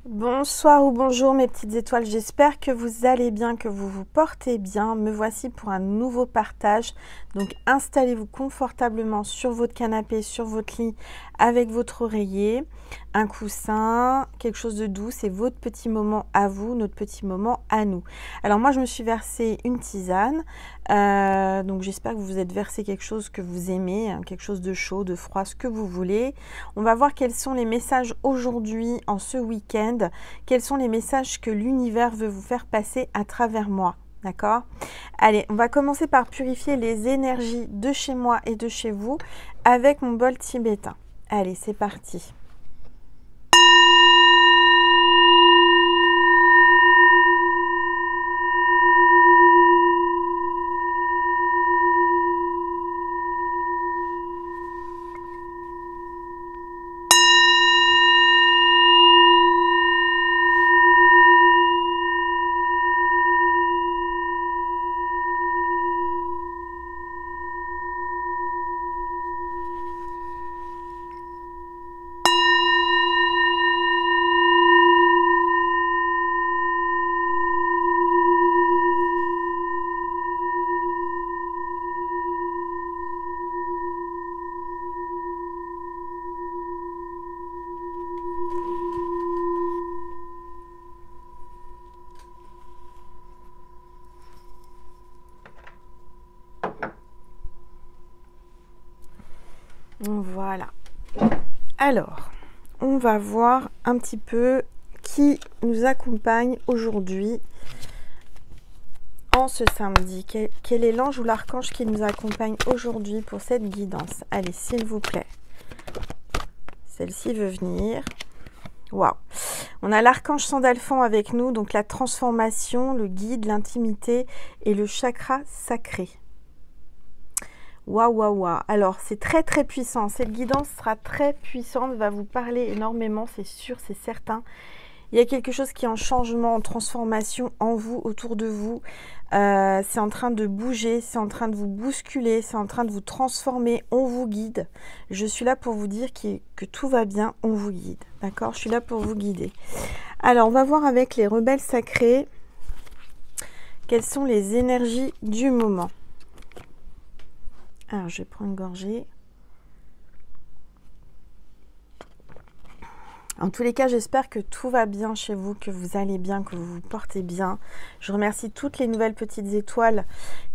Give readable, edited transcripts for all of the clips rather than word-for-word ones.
Bonsoir ou bonjour mes petites étoiles, j'espère que vous allez bien, que vous vous portez bien. Me voici pour un nouveau partage. Donc installez-vous confortablement sur votre canapé, sur votre lit avec votre oreiller, un coussin, quelque chose de doux. C'est votre petit moment à vous, notre petit moment à nous. Alors moi je me suis versé une tisane, donc j'espère que vous vous êtes versé quelque chose que vous aimez, hein, quelque chose de chaud, de froid, ce que vous voulez. On va voir quels sont les messages aujourd'hui en ce week-end. Quels sont les messages que l'univers veut vous faire passer à travers moi, d'accord? Allez, on va commencer par purifier les énergies de chez moi et de chez vous avec mon bol tibétain. Allez, c'est parti. Voilà. Alors, on va voir un petit peu qui nous accompagne aujourd'hui en ce samedi. Quel est l'ange ou l'archange qui nous accompagne aujourd'hui pour cette guidance? Allez, s'il vous plaît. Celle-ci veut venir. Waouh! On a l'archange Sandalphon avec nous, donc la transformation, le guide, l'intimité et le chakra sacré. Waouh, waouh, waouh. Alors, c'est très, très puissant. Cette guidance sera très puissante, va vous parler énormément, c'est sûr, c'est certain. Il y a quelque chose qui est en changement, en transformation en vous, autour de vous. C'est en train de bouger, c'est en train de vous bousculer, c'est en train de vous transformer. On vous guide. Je suis là pour vous dire que tout va bien, on vous guide. D'accord? Je suis là pour vous guider. Alors, on va voir avec les rebelles sacrés quelles sont les énergies du moment. Alors, je vais prendre une gorgée. En tous les cas, j'espère que tout va bien chez vous, que vous allez bien, que vous vous portez bien. Je remercie toutes les nouvelles petites étoiles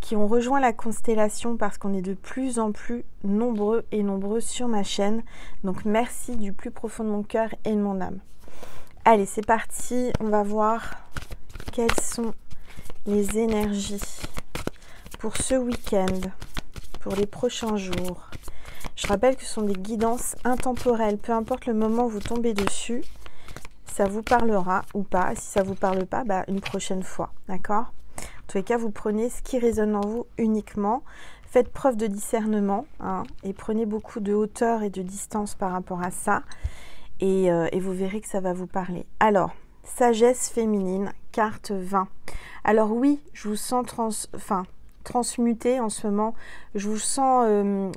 qui ont rejoint la constellation parce qu'on est de plus en plus nombreux et nombreuses sur ma chaîne. Donc, merci du plus profond de mon cœur et de mon âme. Allez, c'est parti. On va voir quelles sont les énergies pour ce week-end, pour les prochains jours. Je rappelle que ce sont des guidances intemporelles. Peu importe le moment où vous tombez dessus, ça vous parlera ou pas. Si ça ne vous parle pas, une prochaine fois. D'accord? En tous les cas, vous prenez ce qui résonne en vous uniquement. Faites preuve de discernement, hein, et prenez beaucoup de hauteur et de distance par rapport à ça. Et vous verrez que ça va vous parler. Alors, sagesse féminine, carte 20. Alors oui, je vous sens transmutée en ce moment, je vous sens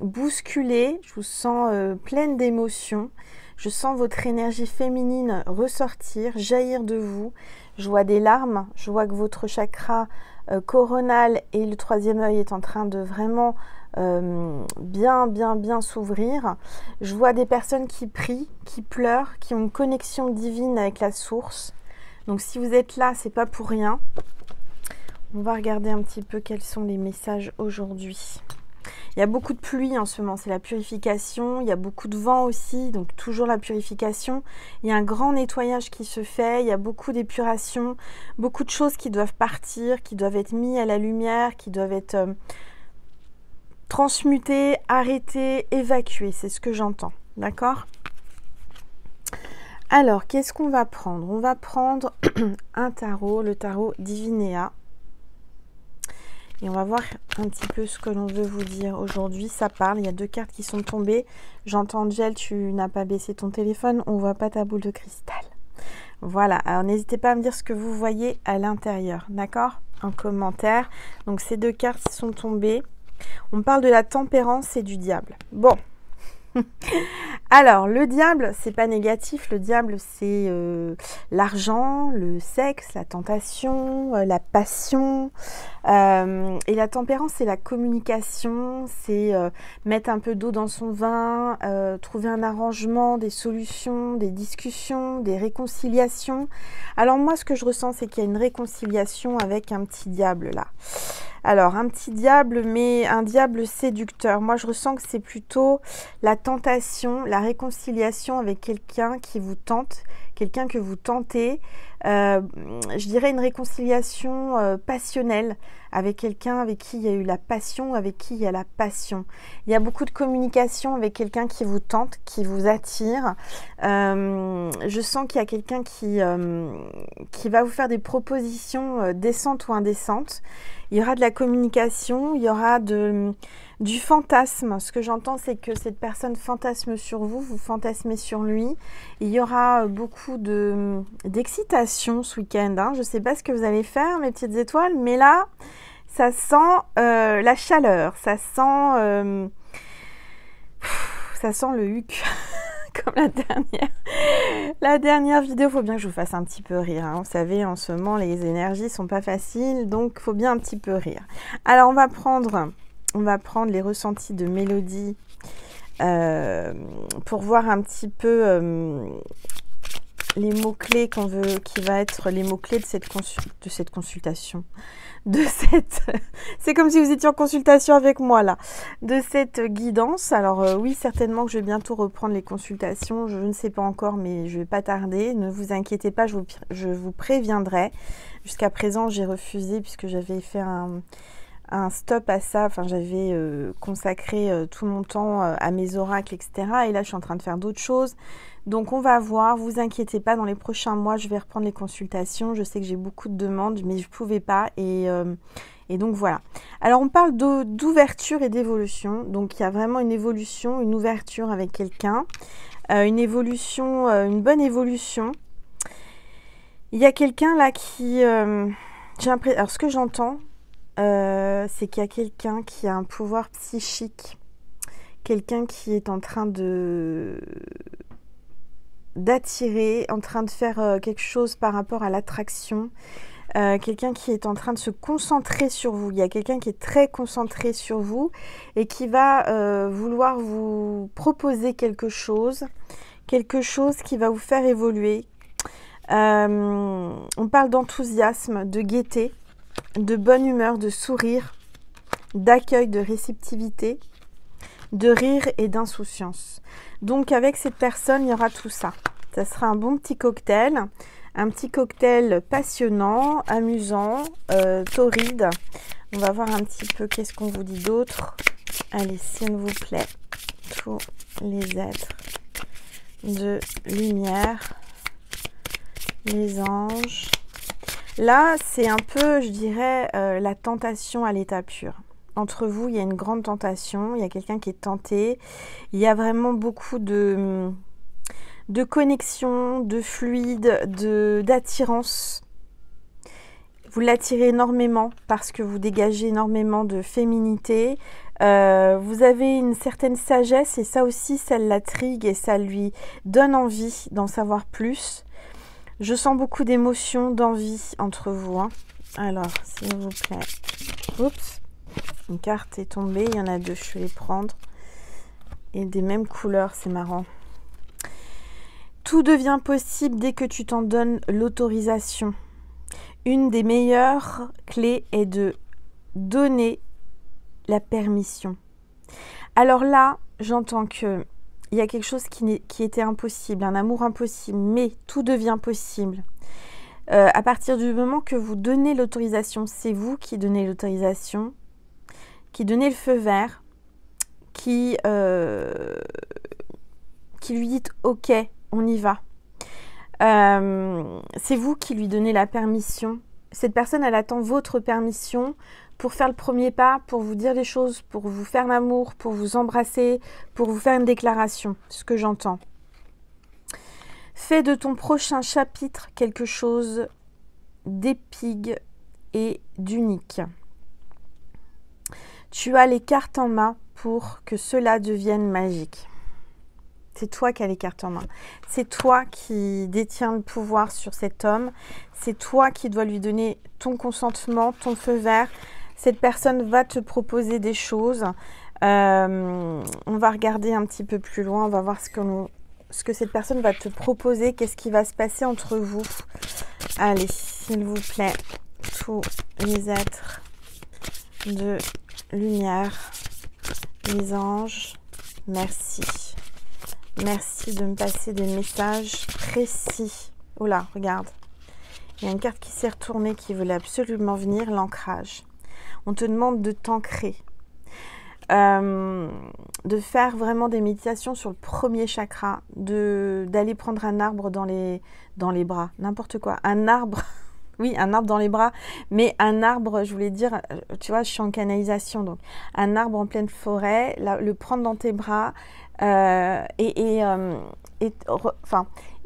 bousculée, je vous sens pleine d'émotions, je sens votre énergie féminine ressortir, jaillir de vous, je vois des larmes, je vois que votre chakra coronal et le troisième œil est en train de vraiment bien s'ouvrir, je vois des personnes qui prient, qui pleurent, qui ont une connexion divine avec la source. Donc si vous êtes là, c'est pas pour rien. On va regarder un petit peu quels sont les messages aujourd'hui. Il y a beaucoup de pluie en ce moment, c'est la purification. Il y a beaucoup de vent aussi, donc toujours la purification. Il y a un grand nettoyage qui se fait, il y a beaucoup d'épuration, beaucoup de choses qui doivent partir, qui doivent être mises à la lumière, qui doivent être transmutées, arrêtées, évacuées. C'est ce que j'entends, d'accord? Alors, qu'est-ce qu'on va prendre? On va prendre un tarot, le tarot Divinéa. Et on va voir un petit peu ce que l'on veut vous dire aujourd'hui. Ça parle, il y a deux cartes qui sont tombées. J'entends Angel, tu n'as pas baissé ton téléphone, on ne voit pas ta boule de cristal. Voilà, alors n'hésitez pas à me dire ce que vous voyez à l'intérieur, d'accord? En commentaire. Donc ces deux cartes sont tombées. On parle de la tempérance et du diable. Bon, Alors, le diable, c'est pas négatif. Le diable, c'est l'argent, le sexe, la tentation, la passion. Et la tempérance, c'est la communication, c'est mettre un peu d'eau dans son vin, trouver un arrangement, des solutions, des discussions, des réconciliations. Alors moi, ce que je ressens, c'est qu'il y a une réconciliation avec un petit diable là. Alors, un petit diable, mais un diable séducteur. Moi, je ressens que c'est plutôt la tentation, la réconciliation avec quelqu'un qui vous tente, quelqu'un que vous tentez. Je dirais une réconciliation passionnelle avec quelqu'un avec qui il y a eu la passion, avec qui il y a la passion. Il y a beaucoup de communication avec quelqu'un qui vous tente, qui vous attire. Je sens qu'il y a quelqu'un qui va vous faire des propositions décentes ou indécentes. Il y aura de la communication, il y aura du fantasme. Ce que j'entends, c'est que cette personne fantasme sur vous, vous fantasmez sur lui. Il y aura beaucoup d'excitation ce week-end. Hein. Je ne sais pas ce que vous allez faire, mes petites étoiles, mais là, ça sent la chaleur, ça sent le huc. Comme la dernière vidéo, il faut bien que je vous fasse un petit peu rire. Hein. Vous savez, en ce moment, les énergies sont pas faciles, donc il faut bien un petit peu rire. Alors, on va prendre les ressentis de Mélodie pour voir un petit peu les mots-clés qui va être les mots-clés de cette consultation. C'est comme si vous étiez en consultation avec moi là, de cette guidance. Alors oui, certainement que je vais bientôt reprendre les consultations, je ne sais pas encore, mais je vais pas tarder, ne vous inquiétez pas, je vous préviendrai. Jusqu'à présent, j'ai refusé puisque j'avais fait un stop à ça, enfin j'avais consacré tout mon temps à mes oracles, etc. Et là, je suis en train de faire d'autres choses. Donc on va voir, vous inquiétez pas, dans les prochains mois, je vais reprendre les consultations. Je sais que j'ai beaucoup de demandes, mais je ne pouvais pas. Et donc voilà. Alors on parle d'ouverture et d'évolution. Donc il y a vraiment une évolution, une ouverture avec quelqu'un. Une évolution, une bonne évolution. Il y a quelqu'un là qui... alors ce que j'entends, c'est qu'il y a quelqu'un qui a un pouvoir psychique. Quelqu'un qui est en train d'attirer, en train de faire quelque chose par rapport à l'attraction, quelqu'un qui est en train de se concentrer sur vous. Il y a quelqu'un qui est très concentré sur vous et qui va vouloir vous proposer quelque chose qui va vous faire évoluer. On parle d'enthousiasme, de gaieté, de bonne humeur, de sourire, d'accueil, de réceptivité, de rire et d'insouciance. Donc avec cette personne, il y aura tout ça. Ça sera un bon petit cocktail passionnant, amusant, torride. On va voir un petit peu qu'est-ce qu'on vous dit d'autre. Allez, s'il vous plaît, tous les êtres de lumière, les anges. Là, c'est un peu, je dirais, la tentation à l'état pur. Entre vous, il y a une grande tentation, il y a quelqu'un qui est tenté, il y a vraiment beaucoup de connexion, de fluide, d'attirance. Vous l'attirez énormément parce que vous dégagez énormément de féminité. Vous avez une certaine sagesse et ça aussi, ça l'intrigue et ça lui donne envie d'en savoir plus. Je sens beaucoup d'émotions, d'envie entre vous. Hein. Alors, s'il vous plaît. Oups. Une carte est tombée, il y en a deux, je vais les prendre. Et des mêmes couleurs, c'est marrant. Tout devient possible dès que tu t'en donnes l'autorisation. Une des meilleures clés est de donner la permission. Alors là, j'entends que il y a quelque chose qui était impossible, un amour impossible, mais tout devient possible. À partir du moment que vous donnez l'autorisation, c'est vous qui donnez l'autorisation, qui donnez le feu vert, qui lui dites « Ok, on y va ». C'est vous qui lui donnez la permission. Cette personne, elle attend votre permission pour faire le premier pas, pour vous dire des choses, pour vous faire l'amour, pour vous embrasser, pour vous faire une déclaration, ce que j'entends. Fais de ton prochain chapitre quelque chose d'épique et d'unique. Tu as les cartes en main pour que cela devienne magique. C'est toi qui as les cartes en main. C'est toi qui détiens le pouvoir sur cet homme. C'est toi qui dois lui donner ton consentement, ton feu vert. Cette personne va te proposer des choses. On va regarder un petit peu plus loin. On va voir ce que cette personne va te proposer. Qu'est-ce qui va se passer entre vous? Allez, s'il vous plaît, tous les êtres de lumière, les anges, merci. Merci de me passer des messages précis. Oh là, regarde. Il y a une carte qui s'est retournée qui voulait absolument venir, l'ancrage. On te demande de t'ancrer. De faire vraiment des méditations sur le premier chakra. D'aller prendre un arbre dans les bras. N'importe quoi. Un arbre. Oui, un arbre dans les bras. Mais un arbre, je voulais dire, tu vois, je suis en canalisation. Donc, un arbre en pleine forêt, le prendre dans tes bras. Enfin,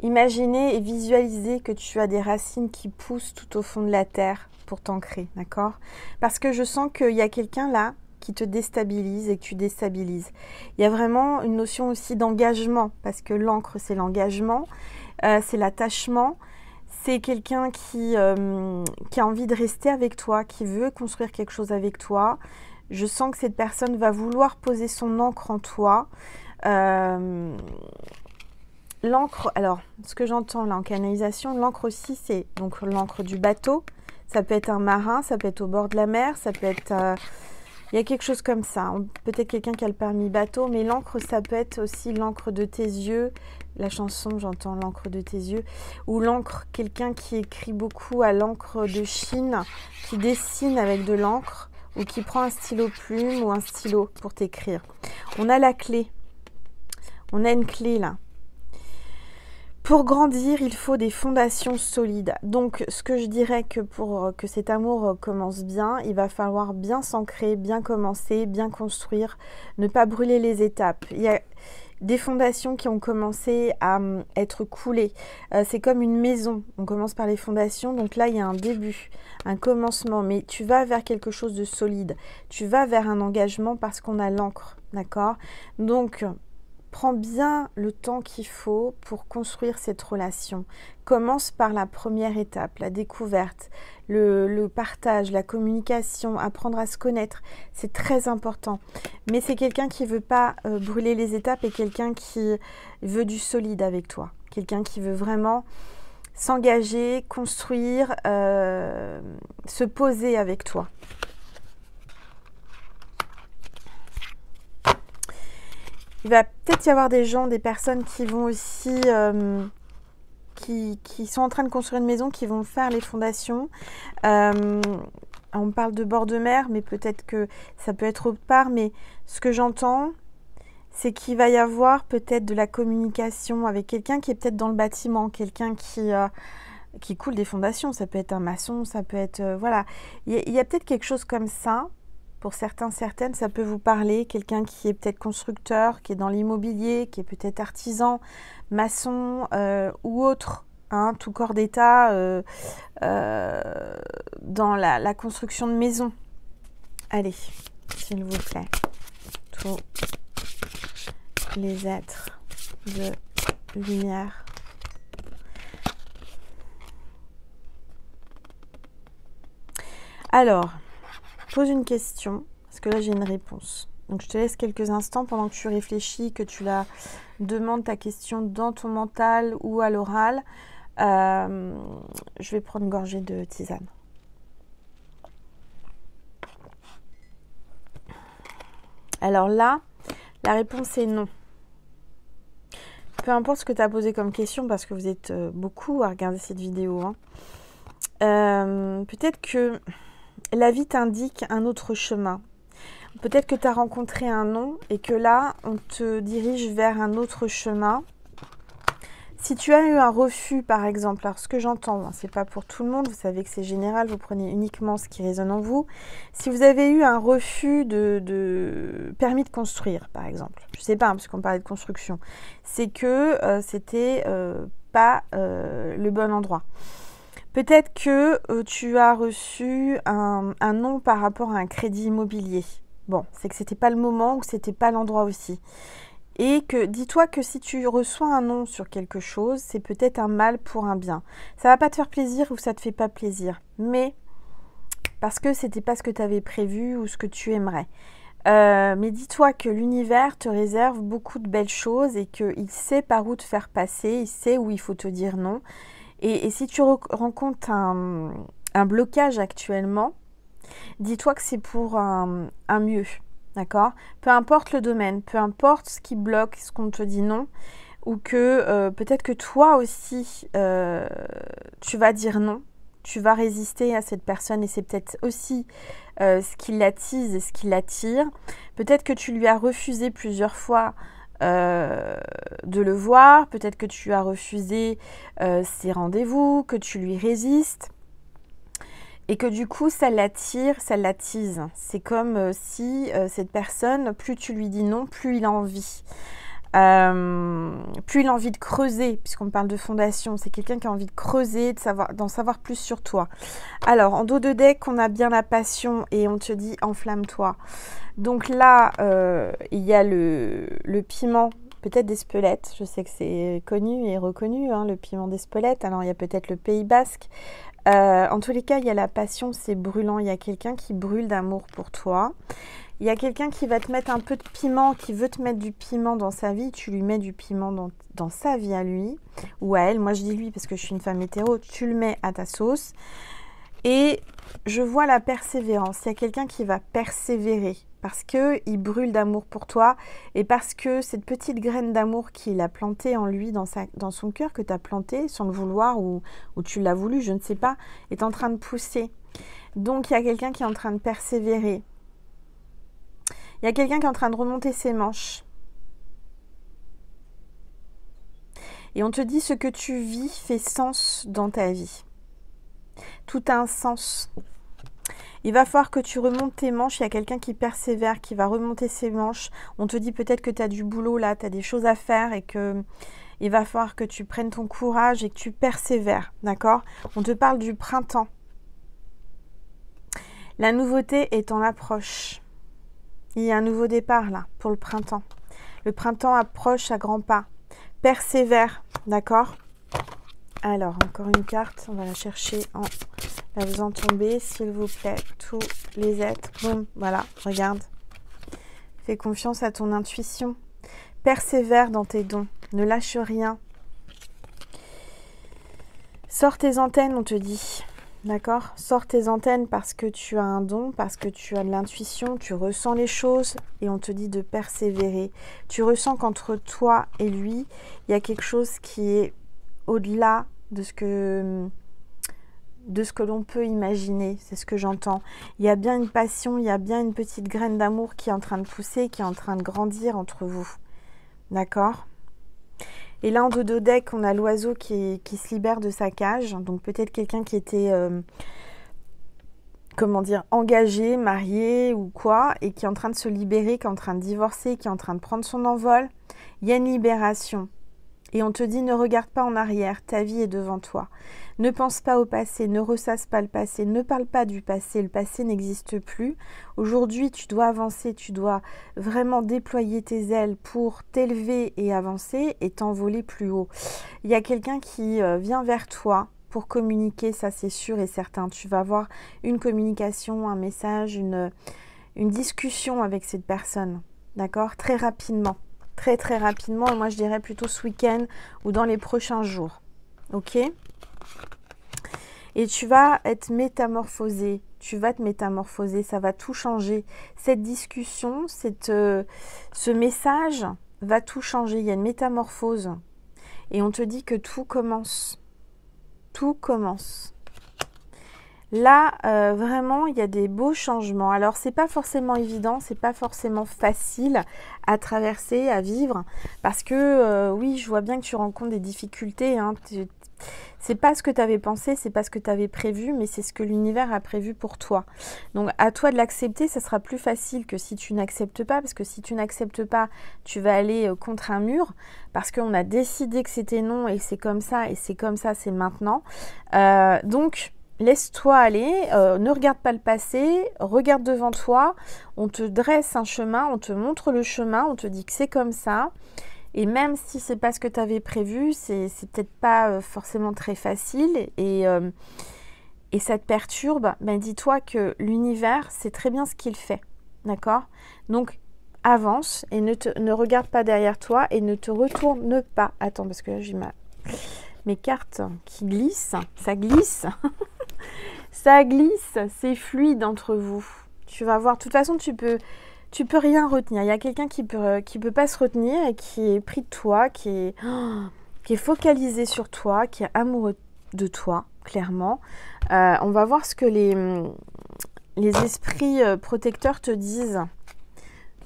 imaginez et visualisez que tu as des racines qui poussent tout au fond de la terre pour t'ancrer, d'accord? Parce que je sens qu'il y a quelqu'un là qui te déstabilise et que tu déstabilises. Il y a vraiment une notion aussi d'engagement, parce que l'encre, c'est l'engagement, c'est l'attachement, c'est quelqu'un qui a envie de rester avec toi, qui veut construire quelque chose avec toi. Je sens que cette personne va vouloir poser son encre en toi. L'encre, alors ce que j'entends là en canalisation, l'encre aussi c'est donc l'encre du bateau, ça peut être un marin, ça peut être au bord de la mer, ça peut être, il y a quelque chose comme ça, peut-être quelqu'un qui a le permis bateau, mais l'encre ça peut être aussi l'encre de tes yeux, la chanson j'entends l'encre de tes yeux, ou l'encre, quelqu'un qui écrit beaucoup à l'encre de Chine, qui dessine avec de l'encre, ou qui prend un stylo plume ou un stylo pour t'écrire. On a la clé. On a une clé là. Pour grandir, il faut des fondations solides. Donc, ce que je dirais que pour que cet amour commence bien, il va falloir bien s'ancrer, bien commencer, bien construire, ne pas brûler les étapes. Il y a des fondations qui ont commencé à être coulées. C'est comme une maison. On commence par les fondations. Donc là, il y a un début, un commencement. Mais tu vas vers quelque chose de solide. Tu vas vers un engagement parce qu'on a l'encre. D'accord? Donc, prends bien le temps qu'il faut pour construire cette relation. Commence par la première étape, la découverte, le partage, la communication, apprendre à se connaître. C'est très important. Mais c'est quelqu'un qui ne veut pas brûler les étapes et quelqu'un qui veut du solide avec toi. Quelqu'un qui veut vraiment s'engager, construire, se poser avec toi. Il va peut-être y avoir des gens, des personnes qui vont aussi, qui sont en train de construire une maison, qui vont faire les fondations. On parle de bord de mer, mais peut-être que ça peut être autre part. Mais ce que j'entends, c'est qu'il va y avoir peut-être de la communication avec quelqu'un qui est peut-être dans le bâtiment, quelqu'un qui coule des fondations. Ça peut être un maçon, ça peut être... voilà. Il y a peut-être quelque chose comme ça. Pour certains, certaines, ça peut vous parler. Quelqu'un qui est peut-être constructeur, qui est dans l'immobilier, qui est peut-être artisan, maçon ou autre, hein, tout corps d'état dans la construction de maison. Allez, s'il vous plaît, tous les êtres de lumière. Alors, pose une question, parce que là j'ai une réponse. Donc je te laisse quelques instants pendant que tu réfléchis, que tu la demandes ta question dans ton mental ou à l'oral. Je vais prendre une gorgée de tisane. Alors là, la réponse est non. Peu importe ce que tu as posé comme question, parce que vous êtes beaucoup à regarder cette vidéo. Hein. Peut-être que la vie t'indique un autre chemin. Peut-être que tu as rencontré un non et que là, on te dirige vers un autre chemin. Si tu as eu un refus, par exemple, alors ce que j'entends, hein, c'est pas pour tout le monde, vous savez que c'est général, vous prenez uniquement ce qui résonne en vous. Si vous avez eu un refus de permis de construire, par exemple, je sais pas, hein, parce qu'on parlait de construction, c'est que c'était pas le bon endroit. Peut-être que tu as reçu un non par rapport à un crédit immobilier. Bon, c'est que c'était pas le moment ou que c'était pas l'endroit aussi. Et que dis-toi que si tu reçois un non sur quelque chose, c'est peut-être un mal pour un bien. Ça va pas te faire plaisir ou ça te fait pas plaisir, mais parce que c'était pas ce que tu avais prévu ou ce que tu aimerais. Mais dis-toi que l'univers te réserve beaucoup de belles choses et qu'il sait par où te faire passer, il sait où il faut te dire non. Et si tu rencontres un blocage actuellement, dis-toi que c'est pour un mieux, d'accord? Peu importe le domaine, peu importe ce qui bloque, ce qu'on te dit non, ou que peut-être que toi aussi, tu vas dire non, tu vas résister à cette personne et c'est peut-être aussi ce qui l'attise et ce qui l'attire. Peut-être que tu lui as refusé plusieurs fois de le voir, peut-être que tu as refusé ses rendez-vous, que tu lui résistes et que du coup ça l'attire, ça l'attise. C'est comme si cette personne, plus tu lui dis non, plus il a envie. Plus il a envie de creuser, puisqu'on parle de fondation, c'est quelqu'un qui a envie de creuser, d'en savoir plus sur toi. Alors, en dos de deck, on a bien la passion et on te dit enflamme-toi. Donc là, il y a le piment, peut-être d'Espelette. Je sais que c'est connu et reconnu, hein, le piment d'Espelette. Alors, il y a peut-être le Pays Basque. En tous les cas, il y a la passion, c'est brûlant. Il y a quelqu'un qui brûle d'amour pour toi. Il y a quelqu'un qui va te mettre un peu de piment, qui veut te mettre du piment dans sa vie. Tu lui mets du piment dans sa vie à lui ou à elle. Moi, je dis lui parce que je suis une femme hétéro. Tu le mets à ta sauce. Et je vois la persévérance. Il y a quelqu'un qui va persévérer parce qu'il brûle d'amour pour toi et parce que cette petite graine d'amour qu'il a plantée en lui, dans son cœur, que tu as plantée sans le vouloir ou tu l'as voulu, je ne sais pas, est en train de pousser. Donc, il y a quelqu'un qui est en train de persévérer. Il y a quelqu'un qui est en train de remonter ses manches. Et on te dit ce que tu vis fait sens dans ta vie. Tout a un sens. Il va falloir que tu remontes tes manches. Il y a quelqu'un qui persévère, qui va remonter ses manches. On te dit peut-être que tu as du boulot là, tu as des choses à faire et que il va falloir que tu prennes ton courage et que tu persévères. D'accord? On te parle du printemps. La nouveauté est en approche. Il y a un nouveau départ là pour le printemps. Le printemps approche à grands pas. Persévère, d'accord? Alors, encore une carte. On va la chercher en la faisant tomber, s'il vous plaît. Tous les êtres. Boum, voilà, regarde. Fais confiance à ton intuition. Persévère dans tes dons. Ne lâche rien. Sors tes antennes, on te dit. D'accord? Sors tes antennes parce que tu as un don, parce que tu as de l'intuition, tu ressens les choses et on te dit de persévérer. Tu ressens qu'entre toi et lui, il y a quelque chose qui est au-delà de ce que l'on peut imaginer. C'est ce que j'entends. Il y a bien une passion, il y a bien une petite graine d'amour qui est en train de pousser, qui est en train de grandir entre vous. D'accord? Et là, en dos de deck, on a l'oiseau qui se libère de sa cage. Donc, peut-être quelqu'un qui était, comment dire, engagé, marié ou quoi, et qui est en train de se libérer, qui est en train de divorcer, qui est en train de prendre son envol. Il y a une libération. Et on te dit, ne regarde pas en arrière, ta vie est devant toi. Ne pense pas au passé, ne ressasse pas le passé, ne parle pas du passé, le passé n'existe plus. Aujourd'hui, tu dois avancer, tu dois vraiment déployer tes ailes pour t'élever et avancer et t'envoler plus haut. Il y a quelqu'un qui vient vers toi pour communiquer, ça c'est sûr et certain. Tu vas avoir une communication, un message, une discussion avec cette personne, d'accord? Très rapidement. Très très rapidement, et moi je dirais plutôt ce week-end ou dans les prochains jours. Ok? Et tu vas être métamorphosé, tu vas te métamorphoser, ça va tout changer. Cette discussion, ce message va tout changer, il y a une métamorphose. Et on te dit que tout commence. Tout commence. Là, vraiment, il y a des beaux changements. Alors, c'est pas forcément évident, c'est pas forcément facile à traverser, à vivre, parce que, oui, je vois bien que tu rencontres des difficultés. Hein. C'est pas ce que tu avais pensé, c'est pas ce que tu avais prévu, mais c'est ce que l'univers a prévu pour toi. Donc, à toi de l'accepter, ça sera plus facile que si tu n'acceptes pas, parce que si tu n'acceptes pas, tu vas aller contre un mur, parce qu'on a décidé que c'était non, et c'est comme ça, c'est maintenant. Donc, laisse-toi aller, ne regarde pas le passé, regarde devant toi, on te dresse un chemin, on te montre le chemin, on te dit que c'est comme ça. Et même si c'est pas ce que tu avais prévu, c'est peut-être pas forcément très facile et ça te perturbe, ben dis-toi que l'univers, c'est très bien ce qu'il fait. D'accord? Donc, avance et ne regarde pas derrière toi et ne te retourne pas. Attends, parce que là, j'ai mes cartes qui glissent. Ça glisse. Ça glisse. C'est fluide entre vous. Tu vas voir. De toute façon, tu peux rien retenir. Il y a quelqu'un qui peut pas se retenir et qui est pris de toi, qui est focalisé sur toi, qui est amoureux de toi, clairement. On va voir ce que les esprits protecteurs te disent.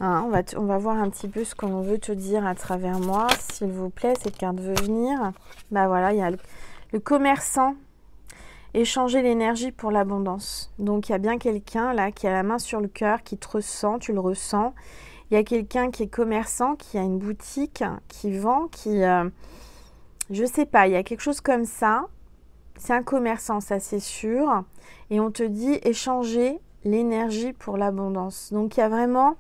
Hein, on va voir un petit peu ce qu'on veut te dire à travers moi. S'il vous plaît, cette carte veut venir. Bah voilà, il y a le commerçant. Échanger l'énergie pour l'abondance. Donc, il y a bien quelqu'un là qui a la main sur le cœur, qui te ressent, tu le ressens. Il y a quelqu'un qui est commerçant, qui a une boutique, qui vend, je sais pas, il y a quelque chose comme ça. C'est un commerçant, ça c'est sûr. Et on te dit échanger l'énergie pour l'abondance. Donc, il y a vraiment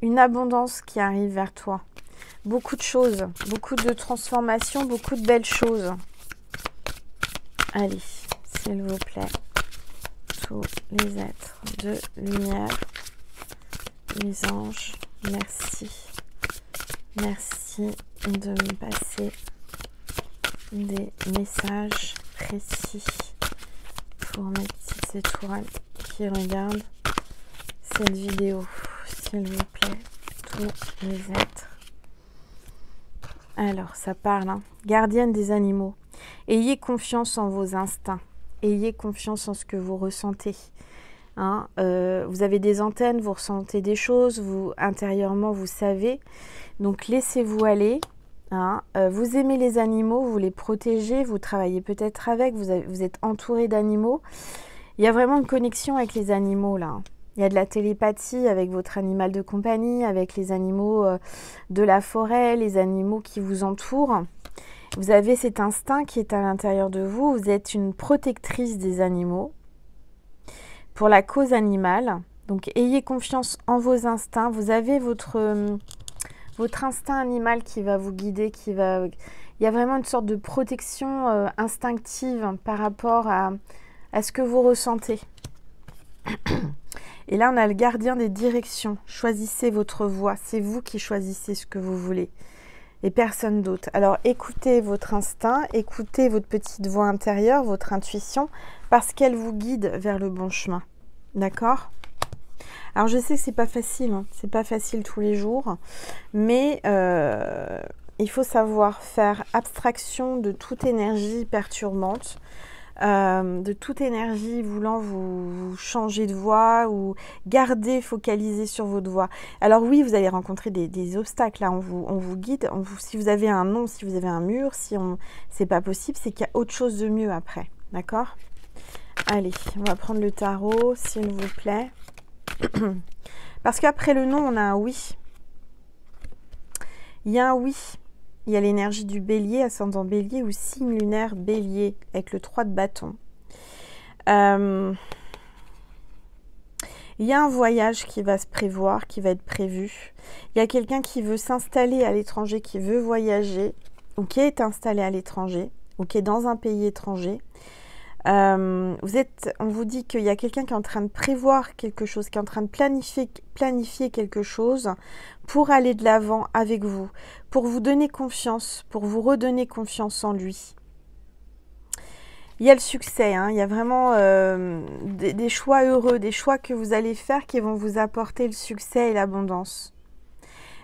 une abondance qui arrive vers toi. Beaucoup de choses, beaucoup de transformations, beaucoup de belles choses. Allez, s'il vous plaît, tous les êtres de lumière, les anges, merci. Merci de me passer des messages précis pour mes petites étoiles qui regardent cette vidéo. S'il vous plaît, tous les êtres. Alors, ça parle, hein. Gardienne des animaux. Ayez confiance en vos instincts. Ayez confiance en ce que vous ressentez. Hein, vous avez des antennes, vous ressentez des choses, vous intérieurement, vous savez. Donc, laissez-vous aller. Hein, vous aimez les animaux, vous les protégez, vous travaillez peut-être avec, vous êtes entouré d'animaux. Il y a vraiment une connexion avec les animaux, là. Il y a de la télépathie avec votre animal de compagnie, avec les animaux de la forêt, les animaux qui vous entourent. Vous avez cet instinct qui est à l'intérieur de vous. Vous êtes une protectrice des animaux pour la cause animale. Donc, ayez confiance en vos instincts. Vous avez votre instinct animal qui va vous guider, Il y a vraiment une sorte de protection instinctive par rapport à ce que vous ressentez. Et là, on a le gardien des directions. Choisissez votre voie. C'est vous qui choisissez ce que vous voulez. Et personne d'autre. Alors, écoutez votre instinct, écoutez votre petite voix intérieure, votre intuition, parce qu'elle vous guide vers le bon chemin. D'accord ? Alors, je sais que c'est pas facile, hein. C'est pas facile tous les jours, mais il faut savoir faire abstraction de toute énergie perturbante, de toute énergie voulant vous changer de voie ou garder focalisé sur votre voie. Alors oui, vous allez rencontrer des obstacles, là, on vous guide, si vous avez un non, si vous avez un mur, c'est pas possible, c'est qu'il y a autre chose de mieux après, d'accord? Allez, on va prendre le tarot, s'il vous plaît. Parce qu'après le non, on a un oui. Il y a un oui. Il y a l'énergie du bélier, ascendant bélier ou signe lunaire bélier avec le 3 de bâton. Il y a un voyage qui va se prévoir, qui va être prévu. Il y a quelqu'un qui veut s'installer à l'étranger, qui veut voyager ou qui est installé à l'étranger ou qui est dans un pays étranger. On vous dit qu'il y a quelqu'un qui est en train de prévoir quelque chose, qui est en train de planifier quelque chose pour aller de l'avant avec vous, pour vous donner confiance, pour vous redonner confiance en lui. Il y a le succès, hein, il y a vraiment des choix heureux, des choix que vous allez faire qui vont vous apporter le succès et l'abondance.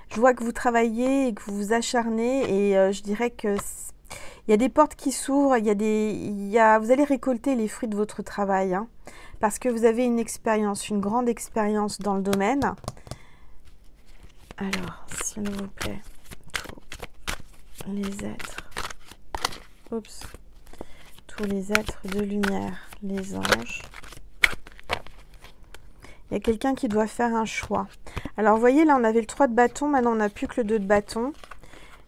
Je vois que vous travaillez et que vous vous acharnez et je dirais que il y a des portes qui s'ouvrent, vous allez récolter les fruits de votre travail, hein, parce que vous avez une expérience, une grande expérience dans le domaine. Alors, s'il vous plaît, tous les êtres, tous les êtres de lumière, les anges. Il y a quelqu'un qui doit faire un choix. Alors, vous voyez, là, on avait le 3 de bâton, maintenant on n'a plus que le 2 de bâton.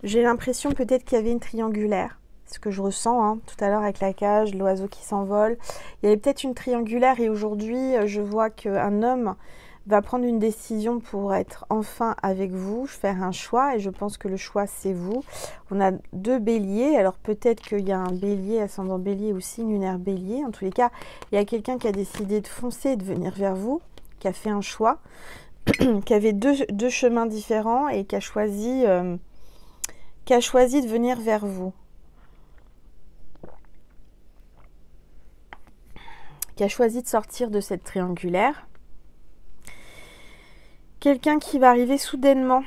J'ai l'impression peut-être qu'il y avait une triangulaire. ce que je ressens, hein, tout à l'heure avec la cage, l'oiseau qui s'envole. Il y avait peut-être une triangulaire et aujourd'hui, je vois qu'un homme va prendre une décision pour être enfin avec vous, faire un choix, et je pense que le choix, c'est vous. On a 2 béliers, alors peut-être qu'il y a un bélier, ascendant bélier ou signe lunaire bélier. En tous les cas, il y a quelqu'un qui a décidé de foncer, de venir vers vous, qui a fait un choix, qui avait deux chemins différents et qui a choisi de venir vers vous. Qui a choisi de sortir de cette triangulaire. Quelqu'un qui va arriver soudainement.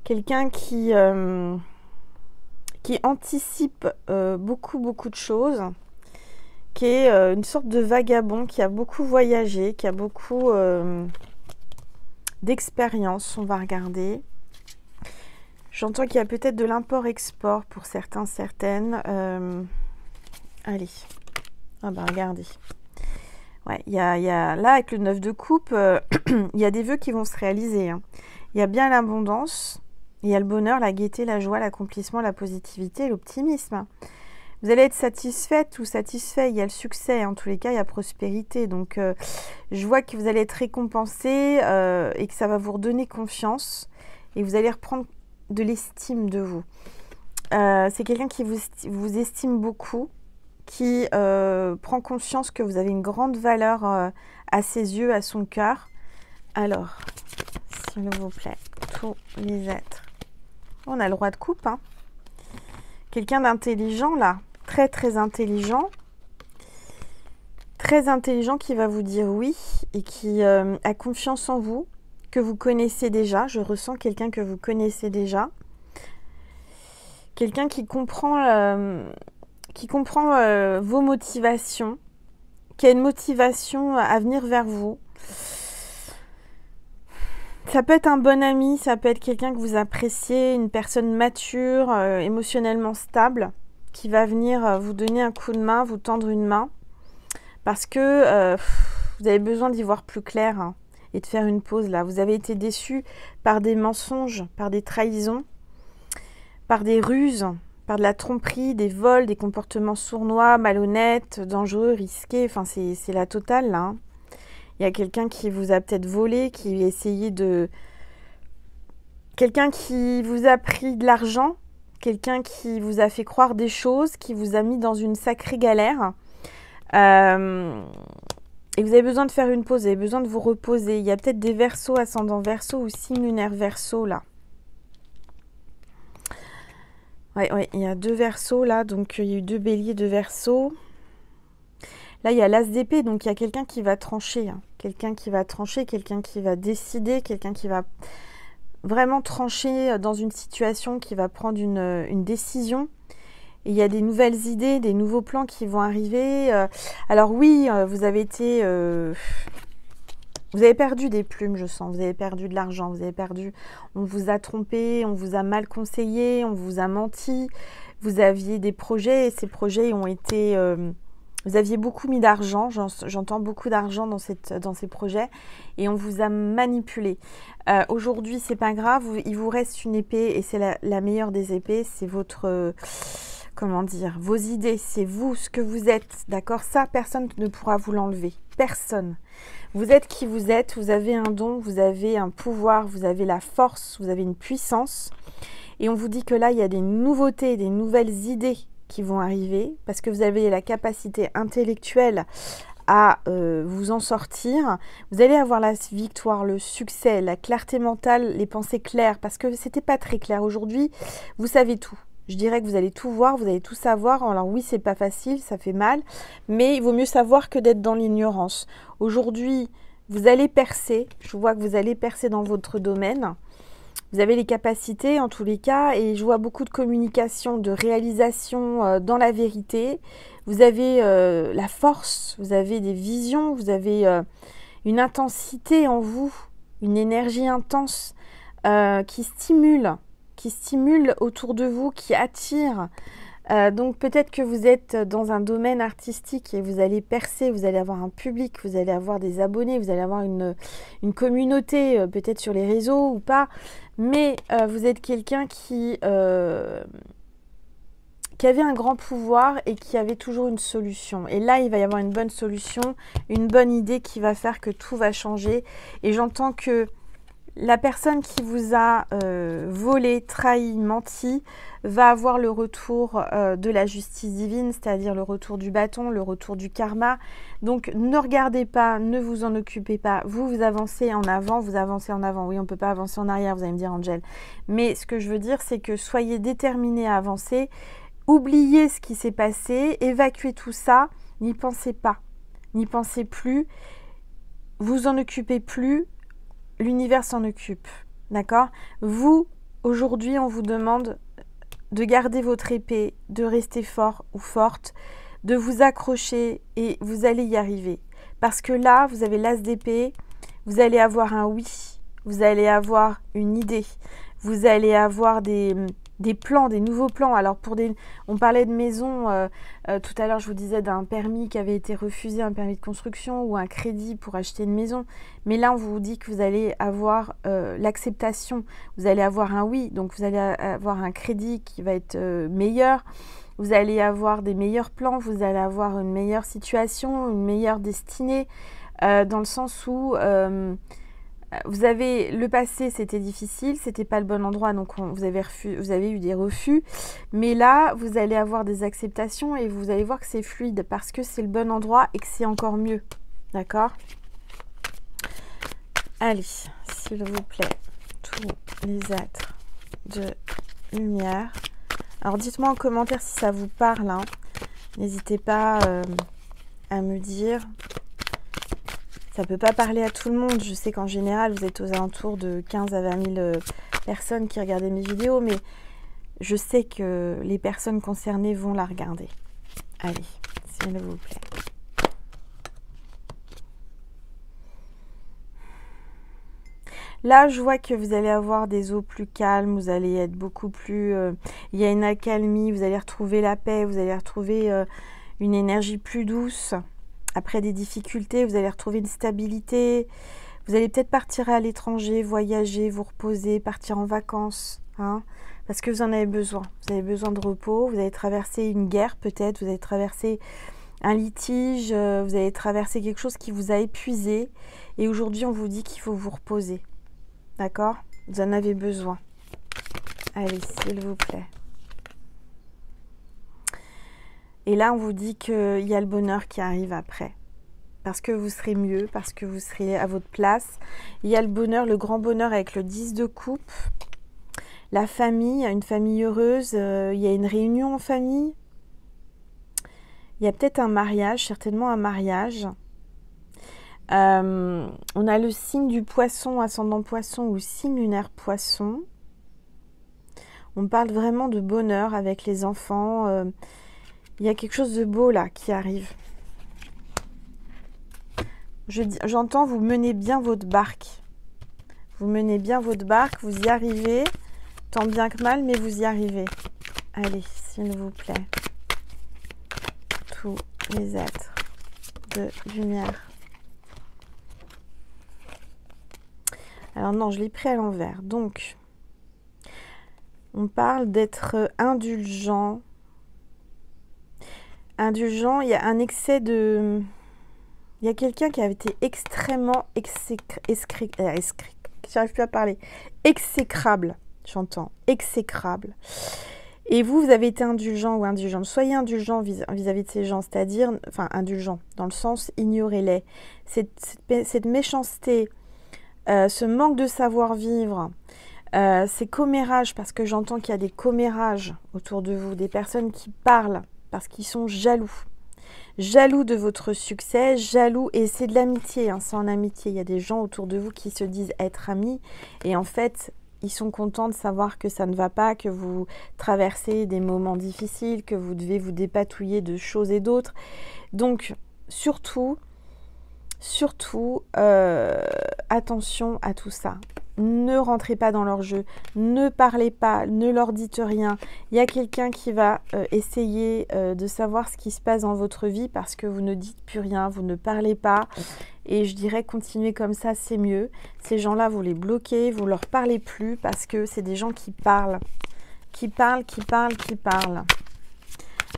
Quelqu'un qui anticipe beaucoup de choses. Qui est une sorte de vagabond, qui a beaucoup voyagé, qui a beaucoup d'expérience, on va regarder. J'entends qu'il y a peut-être de l'import-export pour certains, certaines. Allez, ah bah regardez. Ouais, il y a là, avec le 9 de coupe, il y a des vœux qui vont se réaliser. Hein. Il y a bien l'abondance, il y a le bonheur, la gaieté, la joie, l'accomplissement, la positivité, l'optimisme. Vous allez être satisfaite ou satisfait, il y a le succès, en tous les cas, il y a prospérité. Donc, je vois que vous allez être récompensé et que ça va vous redonner confiance et vous allez reprendre de l'estime de vous. C'est quelqu'un qui vous estime beaucoup, qui prend conscience que vous avez une grande valeur à ses yeux, à son cœur. Alors, s'il vous plaît, tous les êtres. On a le roi de coupe, hein. Quelqu'un d'intelligent, là, très intelligent. Très intelligent qui va vous dire oui et qui a confiance en vous, que vous connaissez déjà. Je ressens quelqu'un que vous connaissez déjà. Quelqu'un qui comprend vos motivations, qui a une motivation à venir vers vous. Ça peut être un bon ami, ça peut être quelqu'un que vous appréciez, une personne mature, émotionnellement stable, qui va venir vous donner un coup de main, vous tendre une main, parce que vous avez besoin d'y voir plus clair hein, et de faire une pause là. Vous avez été déçu par des mensonges, par des trahisons, par des ruses, par de la tromperie, des vols, des comportements sournois, malhonnêtes, dangereux, risqués, enfin c'est la totale là. Hein. Il y a quelqu'un qui vous a peut-être volé, qui a essayé de... Quelqu'un qui vous a pris de l'argent, quelqu'un qui vous a fait croire des choses, qui vous a mis dans une sacrée galère. Et vous avez besoin de faire une pause, vous avez besoin de vous reposer. Il y a peut-être des Verseaux, ascendant Verseau ou signe lunaire Verseau là. Ouais, il y a 2 Verseaux là, donc il y a eu 2 béliers, 2 Verseaux. Là, il y a l'as d'épée, donc il y a quelqu'un qui va trancher. Hein. Quelqu'un qui va trancher, quelqu'un qui va décider, quelqu'un qui va vraiment trancher dans une situation, qui va prendre une décision. Et il y a des nouvelles idées, des nouveaux plans qui vont arriver. Alors oui, vous avez été... vous avez perdu des plumes, je sens. Vous avez perdu de l'argent, vous avez perdu... On vous a trompé, on vous a mal conseillé, on vous a menti. Vous aviez des projets et ces projets ont été... Vous aviez beaucoup mis d'argent, j'entends beaucoup d'argent dans ces projets, et on vous a manipulé. Aujourd'hui, c'est pas grave, il vous reste une épée, et c'est la meilleure des épées, c'est votre, comment dire, vos idées, c'est vous, ce que vous êtes, d'accord? Ça, personne ne pourra vous l'enlever, personne. Vous êtes qui vous êtes, vous avez un don, vous avez un pouvoir, vous avez la force, vous avez une puissance, et on vous dit que là, il y a des nouveautés, des nouvelles idées qui vont arriver, parce que vous avez la capacité intellectuelle à vous en sortir. Vous allez avoir la victoire, le succès, la clarté mentale, les pensées claires, parce que c'était pas très clair. Aujourd'hui, vous savez tout. Je dirais que vous allez tout voir, vous allez tout savoir. Alors oui, c'est pas facile, ça fait mal, mais il vaut mieux savoir que d'être dans l'ignorance. Aujourd'hui, vous allez percer. Je vois que vous allez percer dans votre domaine. Vous avez les capacités en tous les cas et je vois beaucoup de communication, de réalisation dans la vérité. Vous avez la force, vous avez des visions, vous avez une intensité en vous, une énergie intense qui stimule autour de vous, qui attire. Donc peut-être que vous êtes dans un domaine artistique et vous allez percer, vous allez avoir un public, vous allez avoir des abonnés, vous allez avoir une communauté, peut-être sur les réseaux ou pas, mais vous êtes quelqu'un qui avait un grand pouvoir et qui avait toujours une solution. Et là, il va y avoir une bonne solution, une bonne idée qui va faire que tout va changer. Et j'entends que la personne qui vous a volé, trahi, menti, va avoir le retour de la justice divine, c'est-à-dire le retour du bâton, le retour du karma. Donc, ne regardez pas, ne vous en occupez pas. Vous avancez en avant, vous avancez en avant. Oui, on ne peut pas avancer en arrière, vous allez me dire, Angel. Mais ce que je veux dire, c'est que soyez déterminés à avancer. Oubliez ce qui s'est passé, évacuez tout ça, n'y pensez pas, n'y pensez plus, vous en occupez plus, l'univers s'en occupe, d'accord? Vous, aujourd'hui, on vous demande de garder votre épée, de rester fort ou forte, de vous accrocher et vous allez y arriver. Parce que là, vous avez l'as d'épée, vous allez avoir un oui, vous allez avoir une idée, vous allez avoir des plans, des nouveaux plans. Alors on parlait de maison, tout à l'heure je vous disais d'un permis qui avait été refusé, un permis de construction ou un crédit pour acheter une maison. Mais là on vous dit que vous allez avoir l'acceptation, vous allez avoir un oui, donc vous allez avoir un crédit qui va être meilleur, vous allez avoir des meilleurs plans, vous allez avoir une meilleure situation, une meilleure destinée, dans le sens où vous avez le passé, c'était difficile, c'était pas le bon endroit, donc vous avez eu des refus, mais là vous allez avoir des acceptations et vous allez voir que c'est fluide parce que c'est le bon endroit et que c'est encore mieux, d'accord? Allez, s'il vous plaît, tous les êtres de lumière. Alors dites-moi en commentaire si ça vous parle, hein. N'hésitez pas à me dire. Ça ne peut pas parler à tout le monde. Je sais qu'en général, vous êtes aux alentours de 15 à 20 000 personnes qui regardent mes vidéos, mais je sais que les personnes concernées vont la regarder. Allez, s'il vous plaît. Là, je vois que vous allez avoir des eaux plus calmes, vous allez être beaucoup plus... il y a une accalmie, vous allez retrouver la paix, vous allez retrouver une énergie plus douce. Après des difficultés, vous allez retrouver une stabilité. Vous allez peut-être partir à l'étranger, voyager, vous reposer, partir en vacances, hein, parce que vous en avez besoin. Vous avez besoin de repos, vous allez traverser une guerre peut-être, vous allez traverser un litige, vous allez traverser quelque chose qui vous a épuisé. Et aujourd'hui, on vous dit qu'il faut vous reposer. D'accord? Vous en avez besoin. Allez, s'il vous plaît. Et là, on vous dit qu'il y a le bonheur qui arrive après. Parce que vous serez mieux, parce que vous serez à votre place. Il y a le bonheur, le grand bonheur avec le 10 de coupe. La famille, une famille heureuse. Il y a une réunion en famille. Il y a peut-être un mariage, certainement un mariage. On a le signe du poisson, ascendant poisson ou signe lunaire poisson. On parle vraiment de bonheur avec les enfants. Il y a quelque chose de beau là qui arrive. J'entends, vous menez bien votre barque. Vous menez bien votre barque, vous y arrivez. Tant bien que mal, mais vous y arrivez. Allez, s'il vous plaît. Tous les êtres de lumière. Alors non, je l'ai pris à l'envers. Donc, on parle d'être indulgent. Indulgent, il y a un excès de... Il y a quelqu'un qui a été extrêmement j'arrive plus à parler. Exécrable, j'entends. Exécrable. Et vous avez été indulgent ou indulgente. Soyez indulgent vis-à-vis de ces gens, c'est-à-dire, enfin, indulgent, dans le sens, ignorez-les. Cette méchanceté, ce manque de savoir-vivre, ces commérages, parce que j'entends qu'il y a des commérages autour de vous, des personnes qui parlent parce qu'ils sont jaloux. Jaloux de votre succès, jaloux, et c'est de l'amitié, hein, c'est en amitié. Il y a des gens autour de vous qui se disent être amis, et en fait, ils sont contents de savoir que ça ne va pas, que vous traversez des moments difficiles, que vous devez vous dépatouiller de choses et d'autres. Donc, surtout, attention à tout ça. ne rentrez pas dans leur jeu, ne parlez pas, ne leur dites rien. Il y a quelqu'un qui va essayer de savoir ce qui se passe dans votre vie parce que vous ne dites plus rien, vous ne parlez pas. Et je dirais continuer comme ça, c'est mieux. Ces gens-là, vous les bloquez, vous leur parlez plus parce que c'est des gens qui parlent. Qui parlent.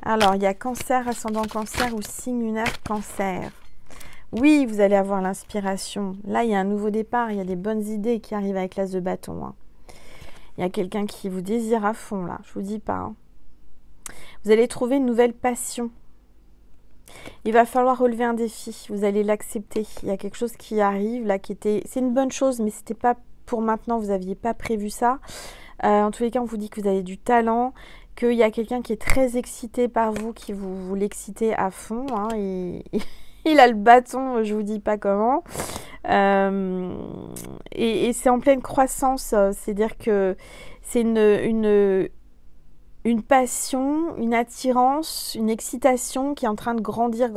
Alors, il y a cancer, ascendant cancer ou signe lunaire cancer. Oui, vous allez avoir l'inspiration. Là, il y a un nouveau départ, il y a des bonnes idées qui arrivent avec l'as de bâton. Hein. Il y a quelqu'un qui vous désire à fond, là, je vous dis pas. Hein. Vous allez trouver une nouvelle passion. Il va falloir relever un défi, vous allez l'accepter. Il y a quelque chose qui arrive, là, qui était... C'est une bonne chose, mais c'était pas pour maintenant, vous n'aviez pas prévu ça. En tous les cas, on vous dit que vous avez du talent, qu'il y a quelqu'un qui est très excité par vous, qui vous l'excitez à fond, hein, et... Il a le bâton, je vous dis pas comment. Et c'est en pleine croissance. C'est-à-dire que c'est une passion, une attirance, une excitation qui est en train de grandir.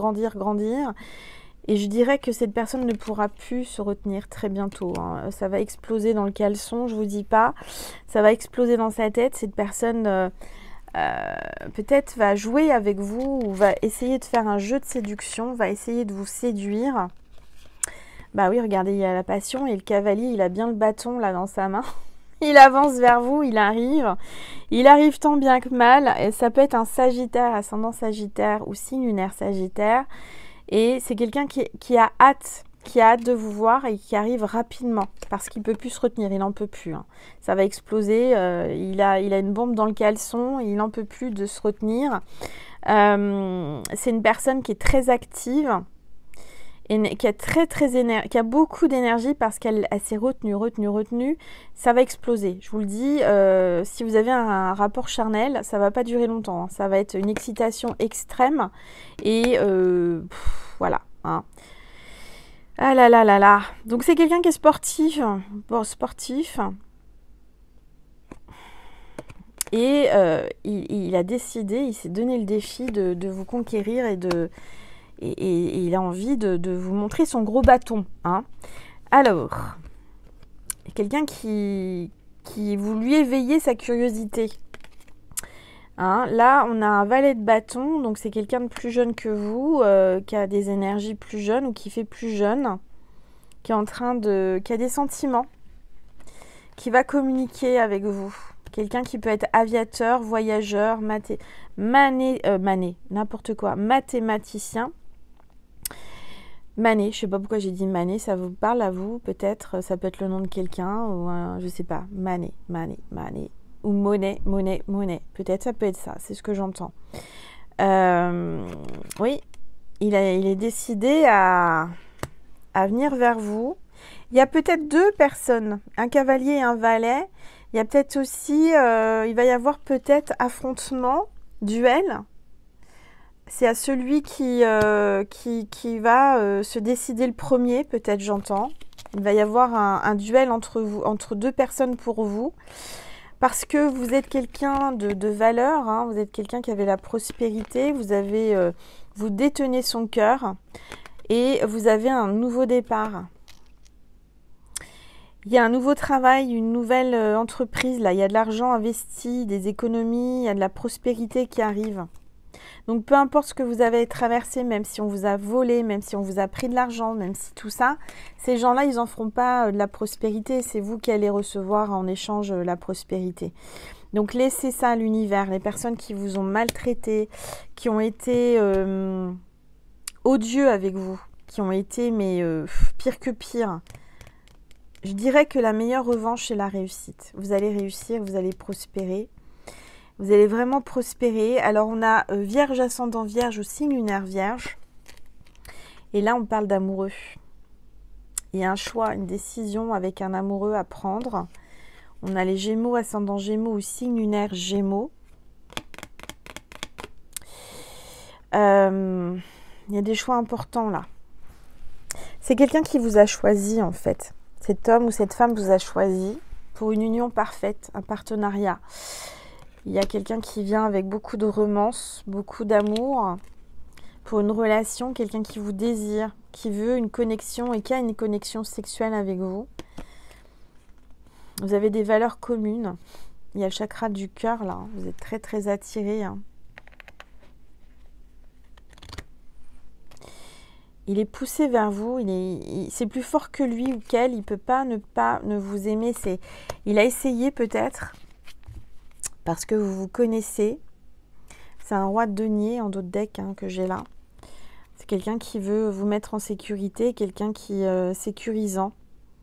Et je dirais que cette personne ne pourra plus se retenir très bientôt. Hein. Ça va exploser dans le caleçon, je vous dis pas. Ça va exploser dans sa tête. Cette personne... peut-être va jouer avec vous ou va essayer de faire un jeu de séduction, va essayer de vous séduire. Bah oui, regardez, il y a la passion et le cavalier, il a bien le bâton là dans sa main. Il avance vers vous, il arrive tant bien que mal. Et ça peut être un sagittaire, ascendant sagittaire ou signe lunaire sagittaire. Et c'est quelqu'un qui a hâte de vous voir et qui arrive rapidement parce qu'il ne peut plus se retenir, il n'en peut plus. Hein. Ça va exploser, il a une bombe dans le caleçon, il n'en peut plus de se retenir. C'est une personne qui est très active et qui a qui a beaucoup d'énergie parce qu'elle s'est retenue. Ça va exploser, je vous le dis. Si vous avez un rapport charnel, ça ne va pas durer longtemps. Hein. Ça va être une excitation extrême et voilà. Hein. Ah là là là là. Donc c'est quelqu'un qui est sportif. Bon, sportif. Et il a décidé, il s'est donné le défi de vous conquérir et il a envie de vous montrer son gros bâton. Hein. Alors, quelqu'un qui vous lui éveillez sa curiosité. Hein, là, on a un valet de bâton, donc c'est quelqu'un de plus jeune que vous, qui a des énergies plus jeunes ou qui fait plus jeune, qui a des sentiments, qui va communiquer avec vous. Quelqu'un qui peut être aviateur, voyageur, n'importe quoi, mathématicien. Manet, je sais pas pourquoi j'ai dit Manet, ça vous parle à vous, peut-être, ça peut être le nom de quelqu'un, ou je sais pas, Manet. Ou monnaie. Peut-être ça peut être ça, c'est ce que j'entends. Oui, il est décidé à venir vers vous. Il y a peut-être deux personnes, un cavalier et un valet. Il y a peut-être aussi, il va y avoir peut-être affrontement, duel. C'est à celui qui va se décider le premier, peut-être j'entends. Il va y avoir un duel entre deux personnes pour vous. Parce que vous êtes quelqu'un de valeur, hein, vous êtes quelqu'un qui avait la prospérité, vous détenez son cœur et vous avez un nouveau départ. Il y a un nouveau travail, une nouvelle entreprise, là, il y a de l'argent investi, des économies, il y a de la prospérité qui arrive. Donc peu importe ce que vous avez traversé, même si on vous a volé, même si on vous a pris de l'argent, même si tout ça, ces gens-là, ils n'en feront pas de la prospérité. C'est vous qui allez recevoir en échange la prospérité. Donc laissez ça à l'univers. Les personnes qui vous ont maltraité, qui ont été odieux avec vous, qui ont été pire que pire. Je dirais que la meilleure revanche, c'est la réussite. Vous allez réussir, vous allez prospérer. Vous allez vraiment prospérer. Alors, on a Vierge, ascendant Vierge ou signe lunaire Vierge. Et là, on parle d'amoureux. Il y a un choix, une décision avec un amoureux à prendre. On a les Gémeaux, ascendant Gémeaux ou signe lunaire Gémeaux. Il y a des choix importants là. C'est quelqu'un qui vous a choisi en fait. Cet homme ou cette femme vous a choisi pour une union parfaite, un partenariat. Il y a quelqu'un qui vient avec beaucoup de romance, beaucoup d'amour pour une relation, quelqu'un qui vous désire, qui veut une connexion et qui a une connexion sexuelle avec vous. Vous avez des valeurs communes. Il y a le chakra du cœur là. Vous êtes très très attirés. Hein. Il est poussé vers vous. C'est plus fort que lui ou qu'elle. Il ne peut pas ne vous aimer. Il a essayé peut-être parce que vous vous connaissez. C'est un roi de denier en dos de deck hein, que j'ai là. C'est quelqu'un qui veut vous mettre en sécurité, quelqu'un qui est sécurisant,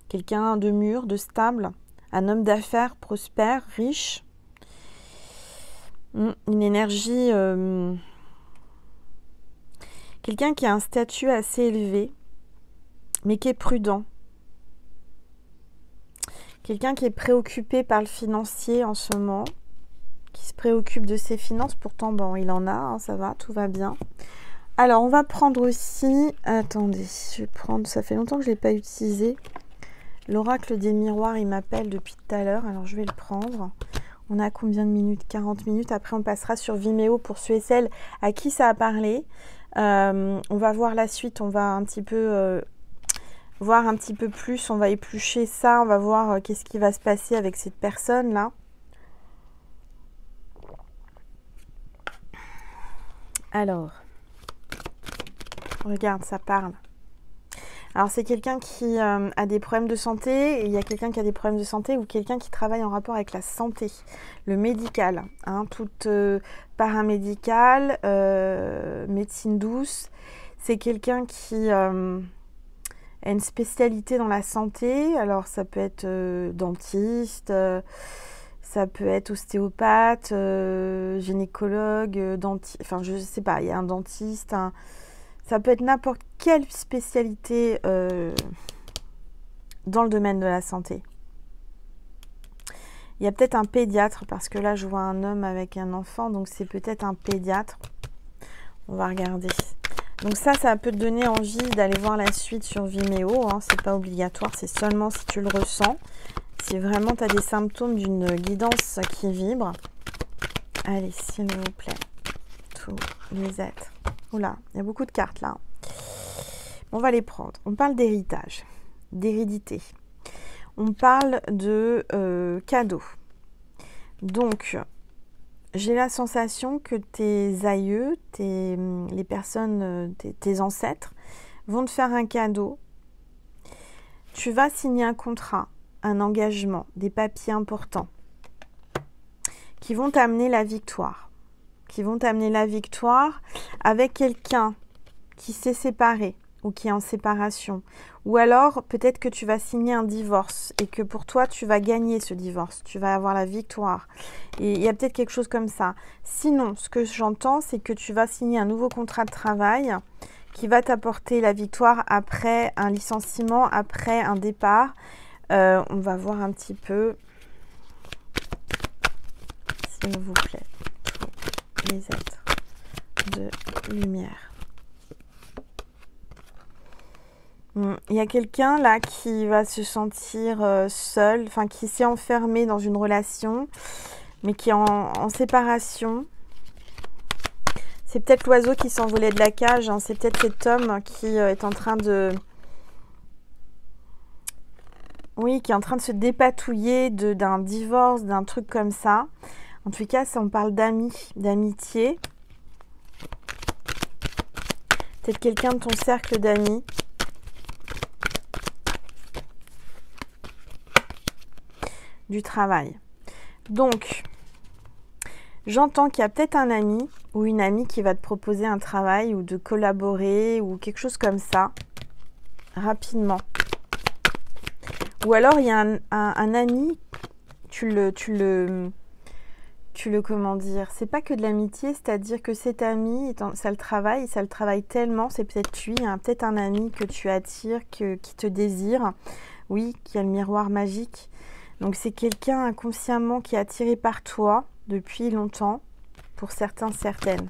quelqu'un de mûr, de stable, un homme d'affaires prospère, riche. Une énergie... quelqu'un qui a un statut assez élevé, mais qui est prudent. Quelqu'un qui est préoccupé par le financier en ce moment, qui se préoccupe de ses finances. Pourtant, bon, il en a, hein, ça va, tout va bien. Alors, on va prendre aussi... Attendez, je vais prendre... Ça fait longtemps que je ne l'ai pas utilisé. L'oracle des miroirs, il m'appelle depuis tout à l'heure. Alors, je vais le prendre. On a combien de minutes? 40 minutes. Après, on passera sur Vimeo pour ceux et celles à qui ça a parlé. On va voir la suite. On va un petit peu... voir un petit peu plus. On va éplucher ça. On va voir qu'est-ce qui va se passer avec cette personne-là. Alors... Regarde, ça parle. Alors, c'est quelqu'un qui a des problèmes de santé. Et il y a quelqu'un qui a des problèmes de santé ou quelqu'un qui travaille en rapport avec la santé. Le médical. Hein, tout paramédical, médecine douce. C'est quelqu'un qui a une spécialité dans la santé. Alors, ça peut être dentiste, ça peut être ostéopathe, gynécologue, dentiste. Enfin, je ne sais pas, il y a un dentiste, ça peut être n'importe quelle spécialité dans le domaine de la santé. Il y a peut-être un pédiatre, parce que là, je vois un homme avec un enfant, donc c'est peut-être un pédiatre. On va regarder. Donc ça peut te donner envie d'aller voir la suite sur Vimeo. Hein. C'est pas obligatoire, c'est seulement si tu le ressens. Si vraiment tu as des symptômes d'une guidance qui vibre. Allez, s'il vous plaît. Tous les êtres. Oula, il y a beaucoup de cartes là. On va les prendre. On parle d'héritage, d'hérédité. On parle de cadeaux. Donc, j'ai la sensation que tes aïeux, les personnes, tes ancêtres, vont te faire un cadeau. Tu vas signer un contrat, un engagement, des papiers importants qui vont t'amener la victoire. Qui vont t'amener la victoire avec quelqu'un qui s'est séparé ou qui est en séparation. Ou alors, peut-être que tu vas signer un divorce et que pour toi, tu vas gagner ce divorce. Tu vas avoir la victoire. Et il y a peut-être quelque chose comme ça. Sinon, ce que j'entends, c'est que tu vas signer un nouveau contrat de travail qui va t'apporter la victoire après un licenciement, après un départ. On va voir un petit peu, s'il vous plaît, tous les êtres de lumière. Il y a quelqu'un là qui va se sentir seul, enfin qui s'est enfermé dans une relation, mais qui est en séparation. C'est peut-être l'oiseau qui s'envolait de la cage, hein. C'est peut-être cet homme qui est en train de... Oui, qui est en train de se dépatouiller d'un divorce, d'un truc comme ça. En tout cas, ça, on parle d'amis, d'amitié. Peut-être quelqu'un de ton cercle d'amis. Du travail. Donc, j'entends qu'il y a peut-être un ami ou une amie qui va te proposer un travail ou de collaborer ou quelque chose comme ça, rapidement. Ou alors, il y a un ami, tu le comment dire, c'est pas que de l'amitié, c'est-à-dire que cet ami, ça le travaille tellement, c'est peut-être lui, hein, peut-être un ami que tu attires, qui te désire, oui, qui a le miroir magique. Donc, c'est quelqu'un inconsciemment qui est attiré par toi depuis longtemps, pour certains, certaines.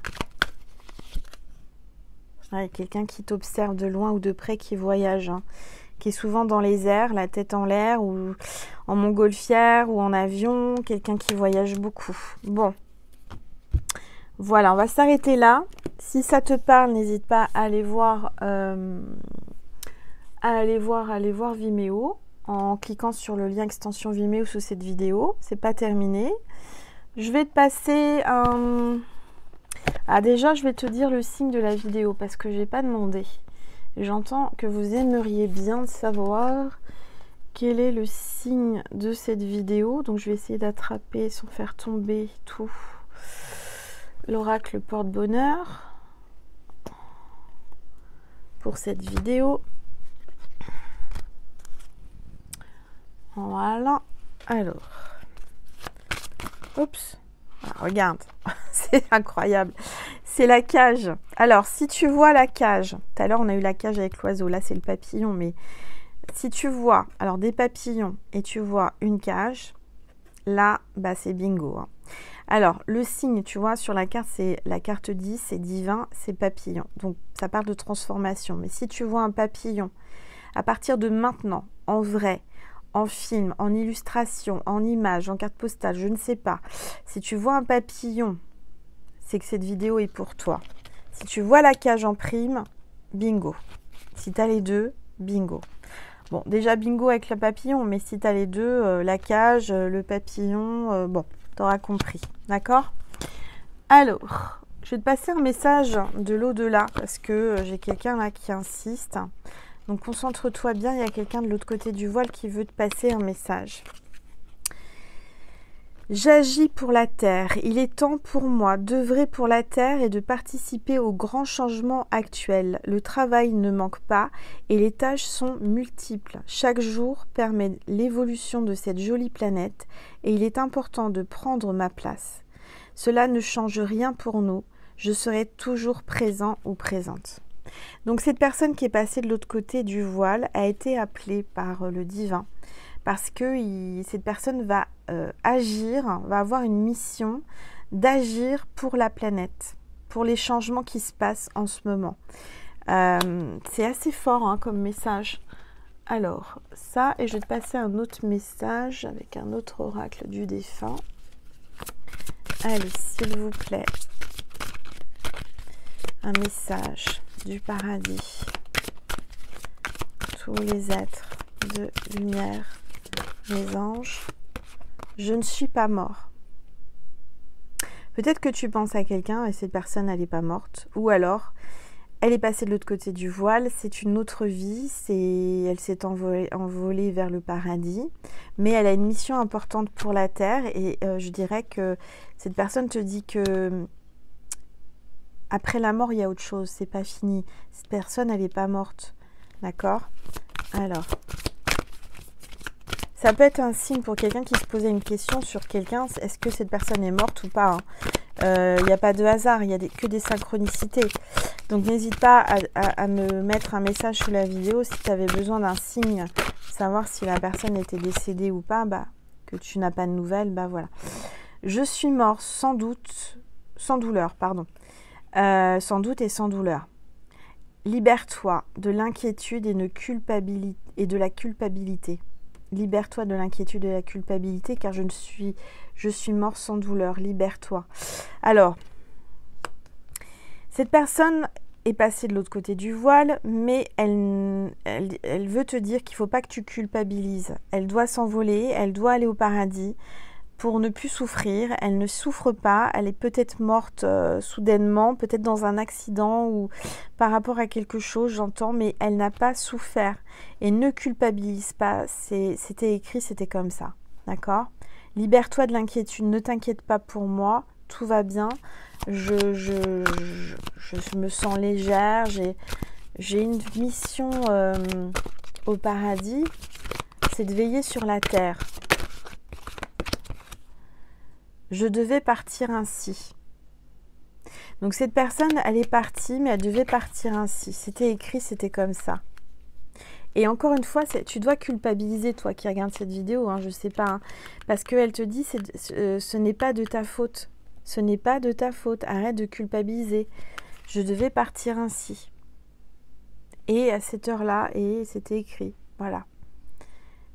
Ouais, quelqu'un qui t'observe de loin ou de près, qui voyage, hein, qui est souvent dans les airs, la tête en l'air, ou en montgolfière, ou en avion, quelqu'un qui voyage beaucoup. Bon, voilà, on va s'arrêter là. Si ça te parle, n'hésite pas à aller voir Vimeo. en cliquant sur le lien extension Vimeo sous cette vidéo. C'est pas terminé. Je vais te passer un... Ah, déjà, je vais te dire le signe de la vidéo parce que je n'ai pas demandé. J'entends que vous aimeriez bien savoir quel est le signe de cette vidéo. Donc, je vais essayer d'attraper sans faire tomber tout. L'oracle porte-bonheur pour cette vidéo. Voilà. Alors. Oups. Ah, regarde. C'est incroyable. C'est la cage. Alors, si tu vois la cage, tout à l'heure, on a eu la cage avec l'oiseau. Là, c'est le papillon. Mais si tu vois alors des papillons et tu vois une cage, là, bah, c'est bingo. Hein. Alors, le signe, tu vois, sur la carte, c'est la carte 10, c'est divin, c'est papillon. Donc, ça parle de transformation. Mais si tu vois un papillon, à partir de maintenant, en vrai, en film, en illustration, en image, en carte postale, je ne sais pas. Si tu vois un papillon, c'est que cette vidéo est pour toi. Si tu vois la cage en prime, bingo. Si tu as les deux, bingo. Bon, déjà bingo avec le papillon, mais si tu as les deux, la cage, le papillon, bon, tu auras compris. D'accord? Alors, je vais te passer un message de l'au-delà parce que j'ai quelqu'un là qui insiste. Donc, concentre-toi bien, il y a quelqu'un de l'autre côté du voile qui veut te passer un message. J'agis pour la Terre. Il est temps pour moi d'œuvrer pour la Terre et de participer aux grands changements actuels. Le travail ne manque pas et les tâches sont multiples. Chaque jour permet l'évolution de cette jolie planète et il est important de prendre ma place. Cela ne change rien pour nous. Je serai toujours présent ou présente. Donc cette personne qui est passée de l'autre côté du voile a été appelée par le divin parce que cette personne va agir, va avoir une mission d'agir pour la planète, pour les changements qui se passent en ce moment. C'est assez fort hein, comme message. Alors, ça, et je vais te passer un autre message avec un autre oracle du défunt. Allez, s'il vous plaît, un message du paradis. Tous les êtres de lumière, mes anges, je ne suis pas mort. Peut-être que tu penses à quelqu'un et cette personne, elle n'est pas morte. Ou alors, elle est passée de l'autre côté du voile, c'est une autre vie, elle s'est envolée vers le paradis. Mais elle a une mission importante pour la Terre et je dirais que cette personne te dit que après la mort, il y a autre chose, c'est pas fini. Cette personne, elle n'est pas morte. D'accord? Alors, ça peut être un signe pour quelqu'un qui se posait une question sur quelqu'un. Est-ce que cette personne est morte ou pas? Il n'y a pas de hasard, il n'y a que des synchronicités. Donc, n'hésite pas à me mettre un message sous la vidéo si tu avais besoin d'un signe, savoir si la personne était décédée ou pas, bah, que tu n'as pas de nouvelles, bah voilà. Je suis mort sans doute, sans douleur, pardon. Sans doute et sans douleur. Libère-toi de l'inquiétude et de la culpabilité. Libère-toi de l'inquiétude et de la culpabilité car je suis mort sans douleur. Libère-toi. Alors, cette personne est passée de l'autre côté du voile, mais elle veut te dire qu'il ne faut pas que tu culpabilises. Elle doit s'envoler, elle doit aller au paradis pour ne plus souffrir. Elle ne souffre pas, elle est peut-être morte soudainement, peut-être dans un accident ou par rapport à quelque chose, j'entends, mais elle n'a pas souffert. Et ne culpabilise pas, c'était écrit, c'était comme ça, d'accord? Libère-toi de l'inquiétude, ne t'inquiète pas pour moi, tout va bien, je me sens légère, j'ai une mission au paradis, c'est de veiller sur la terre. Je devais partir ainsi. Donc cette personne, elle est partie, mais elle devait partir ainsi. C'était écrit, c'était comme ça. Et encore une fois, tu dois culpabiliser, toi qui regardes cette vidéo, hein, je ne sais pas, hein, parce qu'elle te dit, ce n'est pas de ta faute. Ce n'est pas de ta faute. Arrête de culpabiliser. Je devais partir ainsi. Et à cette heure-là, et c'était écrit. Voilà.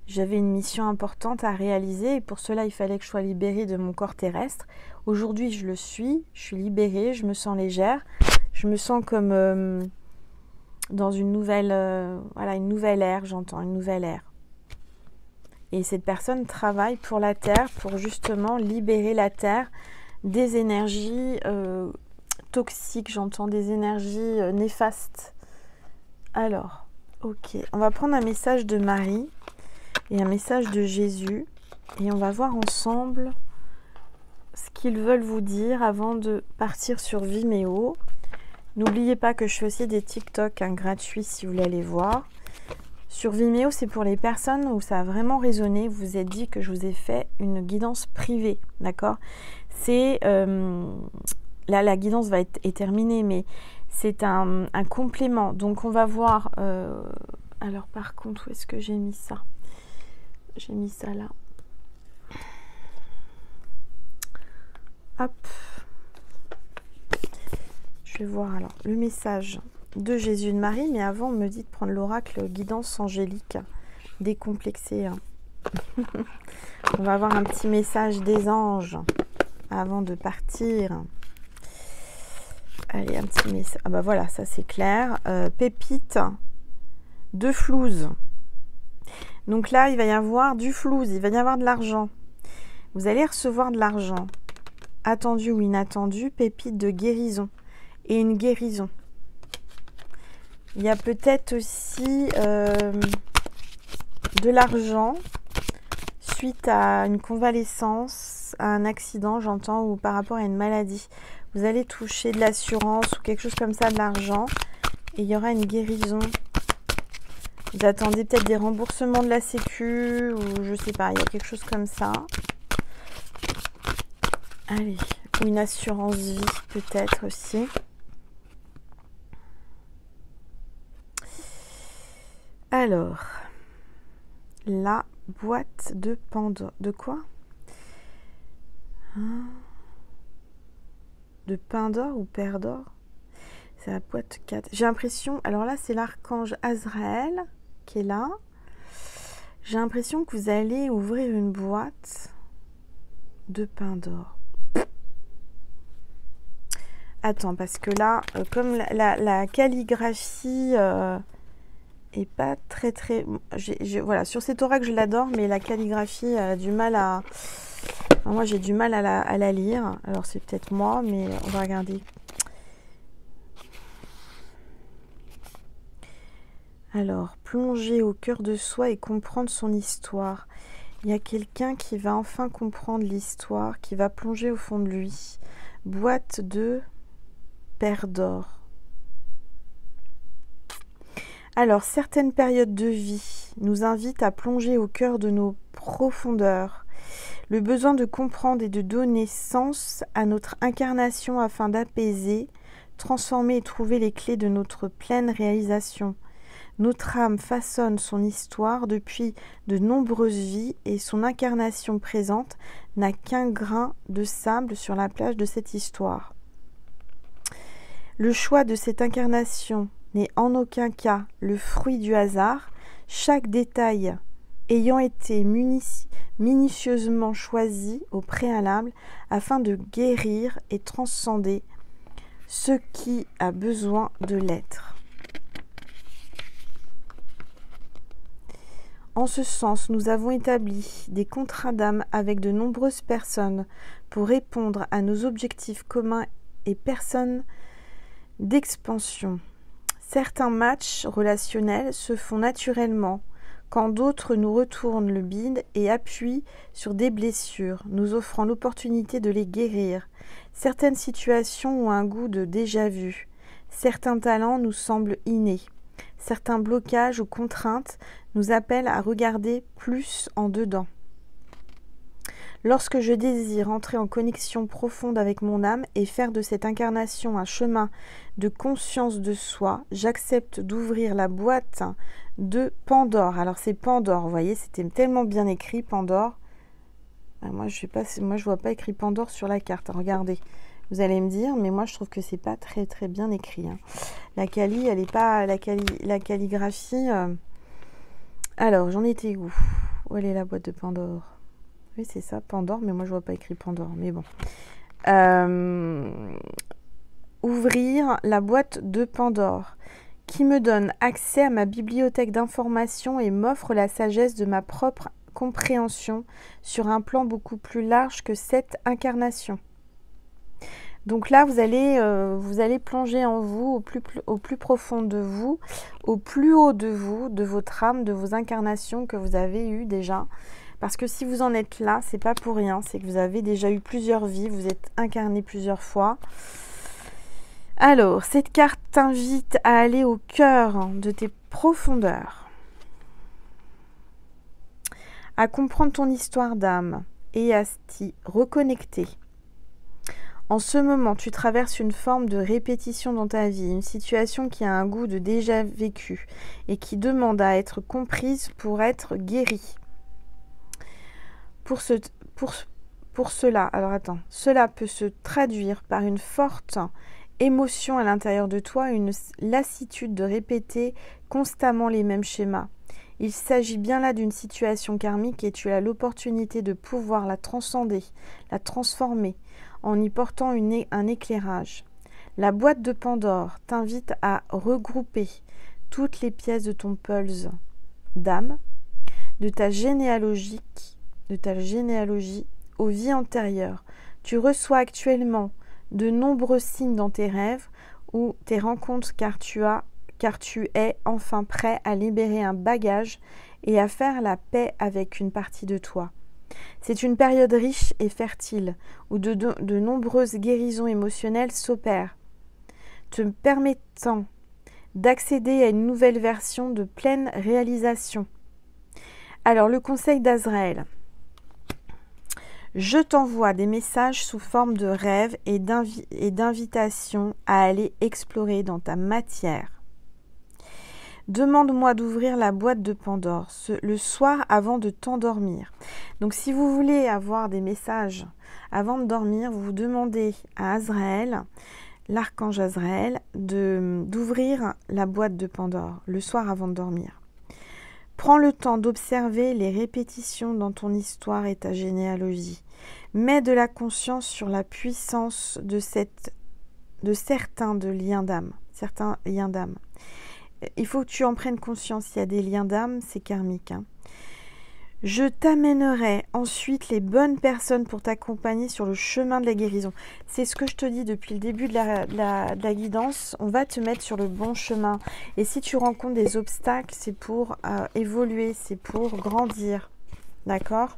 J'avais une mission importante à réaliser et pour cela, il fallait que je sois libérée de mon corps terrestre. Aujourd'hui, je suis libérée, je me sens légère. Je me sens comme dans une nouvelle, voilà, une nouvelle ère, j'entends, une nouvelle ère. Et cette personne travaille pour la Terre, pour justement libérer la Terre des énergies toxiques, j'entends des énergies néfastes. Alors, ok, on va prendre un message de Marie et un message de Jésus et on va voir ensemble ce qu'ils veulent vous dire avant de partir sur Vimeo. N'oubliez pas que je fais aussi des TikTok gratuits si vous voulez aller voir. Sur Vimeo, c'est pour les personnes où ça a vraiment résonné. Vous vous êtes dit que je vous ai fait une guidance privée, d'accord? C'est là, la guidance est terminée, mais c'est un complément. Donc, on va voir. Alors, par contre, où est-ce que j'ai mis ça? J'ai mis ça là. Hop. Je vais voir alors le message de Jésus et de Marie, mais avant, on me dit de prendre l'oracle guidance angélique décomplexé. On va avoir un petit message des anges avant de partir. Allez, un petit message. Ah bah voilà, ça c'est clair. Pépite de flouze. Donc là, il va y avoir du flouze, il va y avoir de l'argent. Vous allez recevoir de l'argent, attendu ou inattendu, pépite de guérison et une guérison. Il y a peut-être aussi de l'argent suite à une convalescence, à un accident, j'entends, ou par rapport à une maladie. Vous allez toucher de l'assurance ou quelque chose comme ça, de l'argent, et il y aura une guérison. Vous attendez peut-être des remboursements de la Sécu, ou je sais pas, il y a quelque chose comme ça. Allez, ou une assurance vie peut-être aussi. Alors, la boîte de Pandore. De quoi? De Pandore ou Père d'or? C'est la boîte 4. J'ai l'impression, alors là c'est l'archange Azraël qui est là. J'ai l'impression que vous allez ouvrir une boîte de Pandore. Attends, parce que là, comme la calligraphie est pas très... Voilà, sur cet oracle, je l'adore, mais la calligraphie a du mal à... Enfin, moi, j'ai du mal à la lire. Alors, c'est peut-être moi, mais on va regarder. Alors, plonger au cœur de soi et comprendre son histoire. Il y a quelqu'un qui va enfin comprendre l'histoire, qui va plonger au fond de lui. Boîte de Père d'or. Alors, certaines périodes de vie nous invitent à plonger au cœur de nos profondeurs. Le besoin de comprendre et de donner sens à notre incarnation afin d'apaiser, transformer et trouver les clés de notre pleine réalisation. Notre âme façonne son histoire depuis de nombreuses vies et son incarnation présente n'a qu'un grain de sable sur la plage de cette histoire. Le choix de cette incarnation n'est en aucun cas le fruit du hasard, chaque détail ayant été minutieusement choisi au préalable afin de guérir et transcender ce qui a besoin de l'être. En ce sens, nous avons établi des contrats d'âme avec de nombreuses personnes pour répondre à nos objectifs communs et personnes d'expansion. Certains matchs relationnels se font naturellement, quand d'autres nous retournent le bide et appuient sur des blessures, nous offrant l'opportunité de les guérir. Certaines situations ont un goût de déjà-vu. Certains talents nous semblent innés. Certains blocages ou contraintes nous appellent à regarder plus en dedans. Lorsque je désire entrer en connexion profonde avec mon âme et faire de cette incarnation un chemin de conscience de soi, j'accepte d'ouvrir la boîte de Pandore. Alors c'est Pandore, vous voyez, c'était tellement bien écrit, Pandore. Moi je vois pas écrit Pandore sur la carte, regardez. Vous allez me dire, mais moi je trouve que c'est pas très très bien écrit. La calli, elle est pas la calligraphie. Alors j'en étais où? Où elle est la boîte de Pandore? Oui, c'est ça, Pandore, mais moi je vois pas écrit Pandore, mais bon. Ouvrir la boîte de Pandore, qui me donne accès à ma bibliothèque d'informations et m'offre la sagesse de ma propre compréhension sur un plan beaucoup plus large que cette incarnation. Donc là, vous allez plonger en vous, au plus profond de vous, au plus haut de vous, de votre âme, de vos incarnations que vous avez eues déjà. Parce que si vous en êtes là, c'est pas pour rien, c'est que vous avez déjà eu plusieurs vies, vous êtes incarné plusieurs fois. Alors, cette carte t'invite à aller au cœur de tes profondeurs, à comprendre ton histoire d'âme et à t'y reconnecter. En ce moment, tu traverses une forme de répétition dans ta vie, une situation qui a un goût de déjà vécu et qui demande à être comprise pour être guérie. Pour cela, alors attends, cela peut se traduire par une forte émotion à l'intérieur de toi, une lassitude de répéter constamment les mêmes schémas. Il s'agit bien là d'une situation karmique et tu as l'opportunité de pouvoir la transcender, la transformer, en y portant un éclairage. La boîte de Pandore t'invite à regrouper toutes les pièces de ton pulse d'âme, de ta généalogie aux vies antérieures. Tu reçois actuellement de nombreux signes dans tes rêves ou tes rencontres car tu es enfin prêt à libérer un bagage et à faire la paix avec une partie de toi. C'est une période riche et fertile où de nombreuses guérisons émotionnelles s'opèrent, te permettant d'accéder à une nouvelle version de pleine réalisation. Alors, le conseil d'Azraël. Je t'envoie des messages sous forme de rêves et d'invitations à aller explorer dans ta matière. Demande-moi d'ouvrir la boîte de Pandore le soir avant de t'endormir. Donc si vous voulez avoir des messages avant de dormir, vous demandez à Azraël, l'archange Azraël, d'ouvrir la boîte de Pandore le soir avant de dormir. Prends le temps d'observer les répétitions dans ton histoire et ta généalogie. Mets de la conscience sur la puissance de certains liens d'âme. Il faut que tu en prennes conscience. Il y a des liens d'âme, c'est karmique. Hein. Je t'amènerai ensuite les bonnes personnes pour t'accompagner sur le chemin de la guérison. C'est ce que je te dis depuis le début de la guidance. On va te mettre sur le bon chemin. Et si tu rencontres des obstacles, c'est pour évoluer, c'est pour grandir. D'accord ?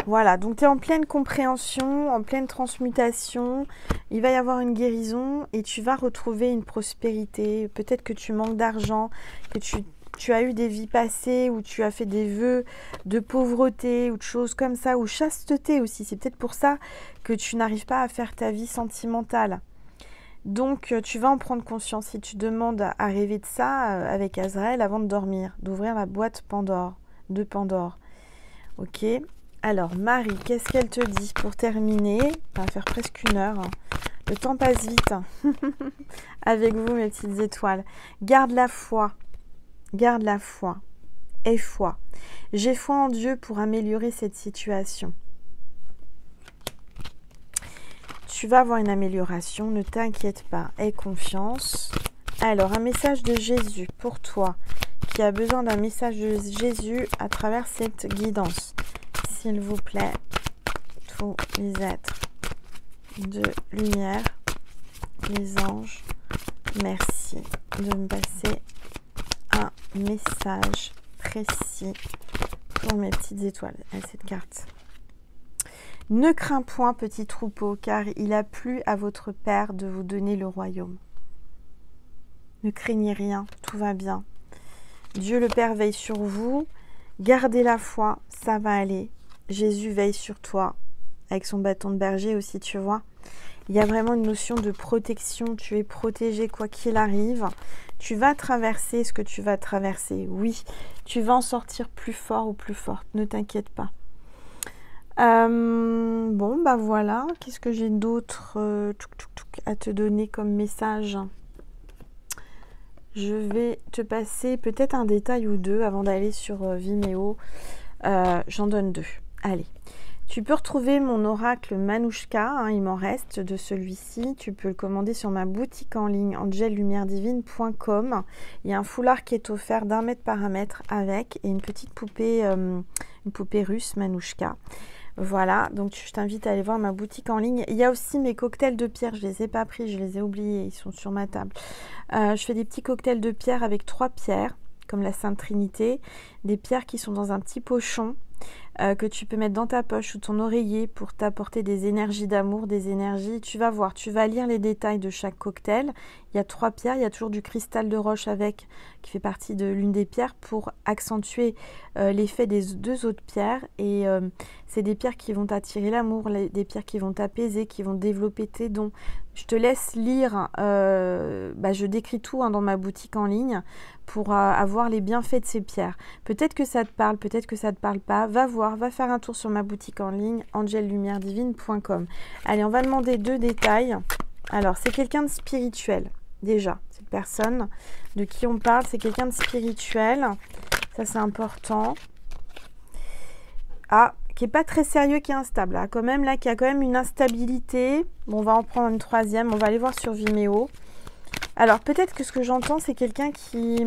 Voilà, donc tu es en pleine compréhension, en pleine transmutation. Il va y avoir une guérison et tu vas retrouver une prospérité. Peut-être que tu manques d'argent, que tu as eu des vies passées où tu as fait des vœux de pauvreté ou de choses comme ça, ou chasteté aussi. C'est peut-être pour ça que tu n'arrives pas à faire ta vie sentimentale. Donc, tu vas en prendre conscience si tu demandes à rêver de ça avec Azraël avant de dormir, d'ouvrir la boîte de Pandore. Ok ? Alors, Marie, qu'est-ce qu'elle te dit pour terminer? Ça va faire presque 1 heure. Le temps passe vite. Avec vous, mes petites étoiles. Garde la foi. Garde la foi. Aie foi. J'ai foi en Dieu pour améliorer cette situation. Tu vas avoir une amélioration. Ne t'inquiète pas. Aie confiance. Alors, un message de Jésus pour toi qui a besoin d'un message de Jésus à travers cette guidance. S'il vous plaît, tous les êtres de lumière, les anges, merci de me passer un message précis pour mes petites étoiles à cette carte. Ne crains point, petit troupeau, car il a plu à votre Père de vous donner le royaume. Ne craignez rien, tout va bien. Dieu le Père veille sur vous. Gardez la foi, ça va aller. Jésus veille sur toi, avec son bâton de berger aussi, tu vois. Il y a vraiment une notion de protection. Tu es protégé quoi qu'il arrive. Tu vas traverser ce que tu vas traverser. Oui, tu vas en sortir plus fort ou plus forte. Ne t'inquiète pas. Bon, bah voilà. Qu'est-ce que j'ai d'autre à te donner comme message ? Je vais te passer peut-être un détail ou deux avant d'aller sur Vimeo. J'en donne 2. Allez. Tu peux retrouver mon oracle Manouchka, hein, il m'en reste de celui-ci. Tu peux le commander sur ma boutique en ligne angellumieredivine.com. Il y a un foulard qui est offert d'1 mètre par 1 mètre avec et une petite poupée, russe Manouchka. Voilà, donc je t'invite à aller voir ma boutique en ligne. Il y a aussi mes cocktails de pierre, je les ai pas pris, je les ai oubliés, ils sont sur ma table. Je fais des petits cocktails de pierre avec 3 pierres, comme la Sainte Trinité, des pierres qui sont dans un petit pochon, que tu peux mettre dans ta poche ou ton oreiller pour t'apporter des énergies d'amour, des énergies. Tu vas voir, tu vas lire les détails de chaque cocktail. Il y a 3 pierres, il y a toujours du cristal de roche avec, qui fait partie de l'une des pierres pour accentuer l'effet des 2 autres pierres. Et c'est des pierres qui vont t'attirer l'amour, des pierres qui vont t'apaiser, qui vont développer tes dons. Je te laisse lire, je décris tout dans ma boutique en ligne pour avoir les bienfaits de ces pierres. Peut-être que ça te parle, peut-être que ça ne te parle pas. Va voir, va faire un tour sur ma boutique en ligne angellumieredivine.com. Allez, on va demander 2 détails. Alors, c'est quelqu'un de spirituel, déjà. Cette personne de qui on parle, c'est quelqu'un de spirituel. Ça, c'est important. Ah, qui n'est pas très sérieux, qui est instable. Là, quand même, là, qui a quand même une instabilité. Bon, on va en prendre une 3e. On va aller voir sur Vimeo. Alors, peut-être que ce que j'entends, c'est quelqu'un qui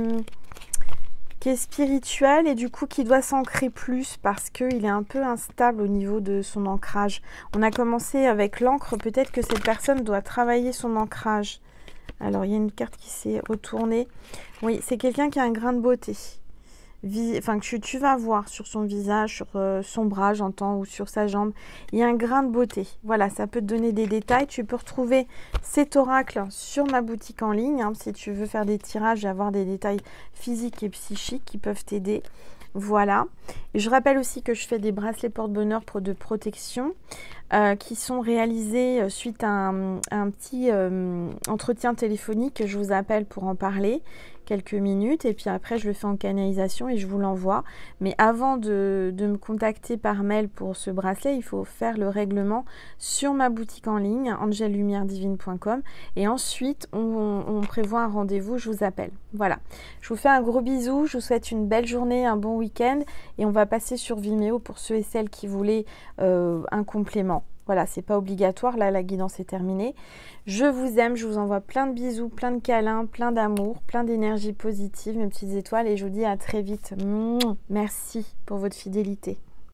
est spirituel et du coup qui doit s'ancrer plus parce qu'il est un peu instable au niveau de son ancrage. On a commencé avec l'encre, peut-être que cette personne doit travailler son ancrage. Alors, il y a une carte qui s'est retournée. Oui, c'est quelqu'un qui a un grain de beauté. Enfin, que tu vas voir sur son visage, sur son bras, j'entends, ou sur sa jambe. Il y a un grain de beauté. Voilà, ça peut te donner des détails. Tu peux retrouver cet oracle sur ma boutique en ligne, hein, si tu veux faire des tirages et avoir des détails physiques et psychiques qui peuvent t'aider. Voilà. Et je rappelle aussi que je fais des bracelets porte-bonheur de protection qui sont réalisés suite à un petit entretien téléphonique. Je vous appelle pour en parler quelques minutes et puis après je le fais en canalisation et je vous l'envoie. Mais avant de me contacter par mail pour ce bracelet, il faut faire le règlement sur ma boutique en ligne angellumieredivine.com et ensuite on prévoit un rendez-vous, je vous appelle. Voilà, je vous fais un gros bisou, je vous souhaite une belle journée, un bon week-end et on va passer sur Vimeo pour ceux et celles qui voulaient un complément. Voilà, c'est pas obligatoire, là la guidance est terminée. Je vous aime, je vous envoie plein de bisous, plein de câlins, plein d'amour, plein d'énergie positive, mes petites étoiles, et je vous dis à très vite. Merci pour votre fidélité.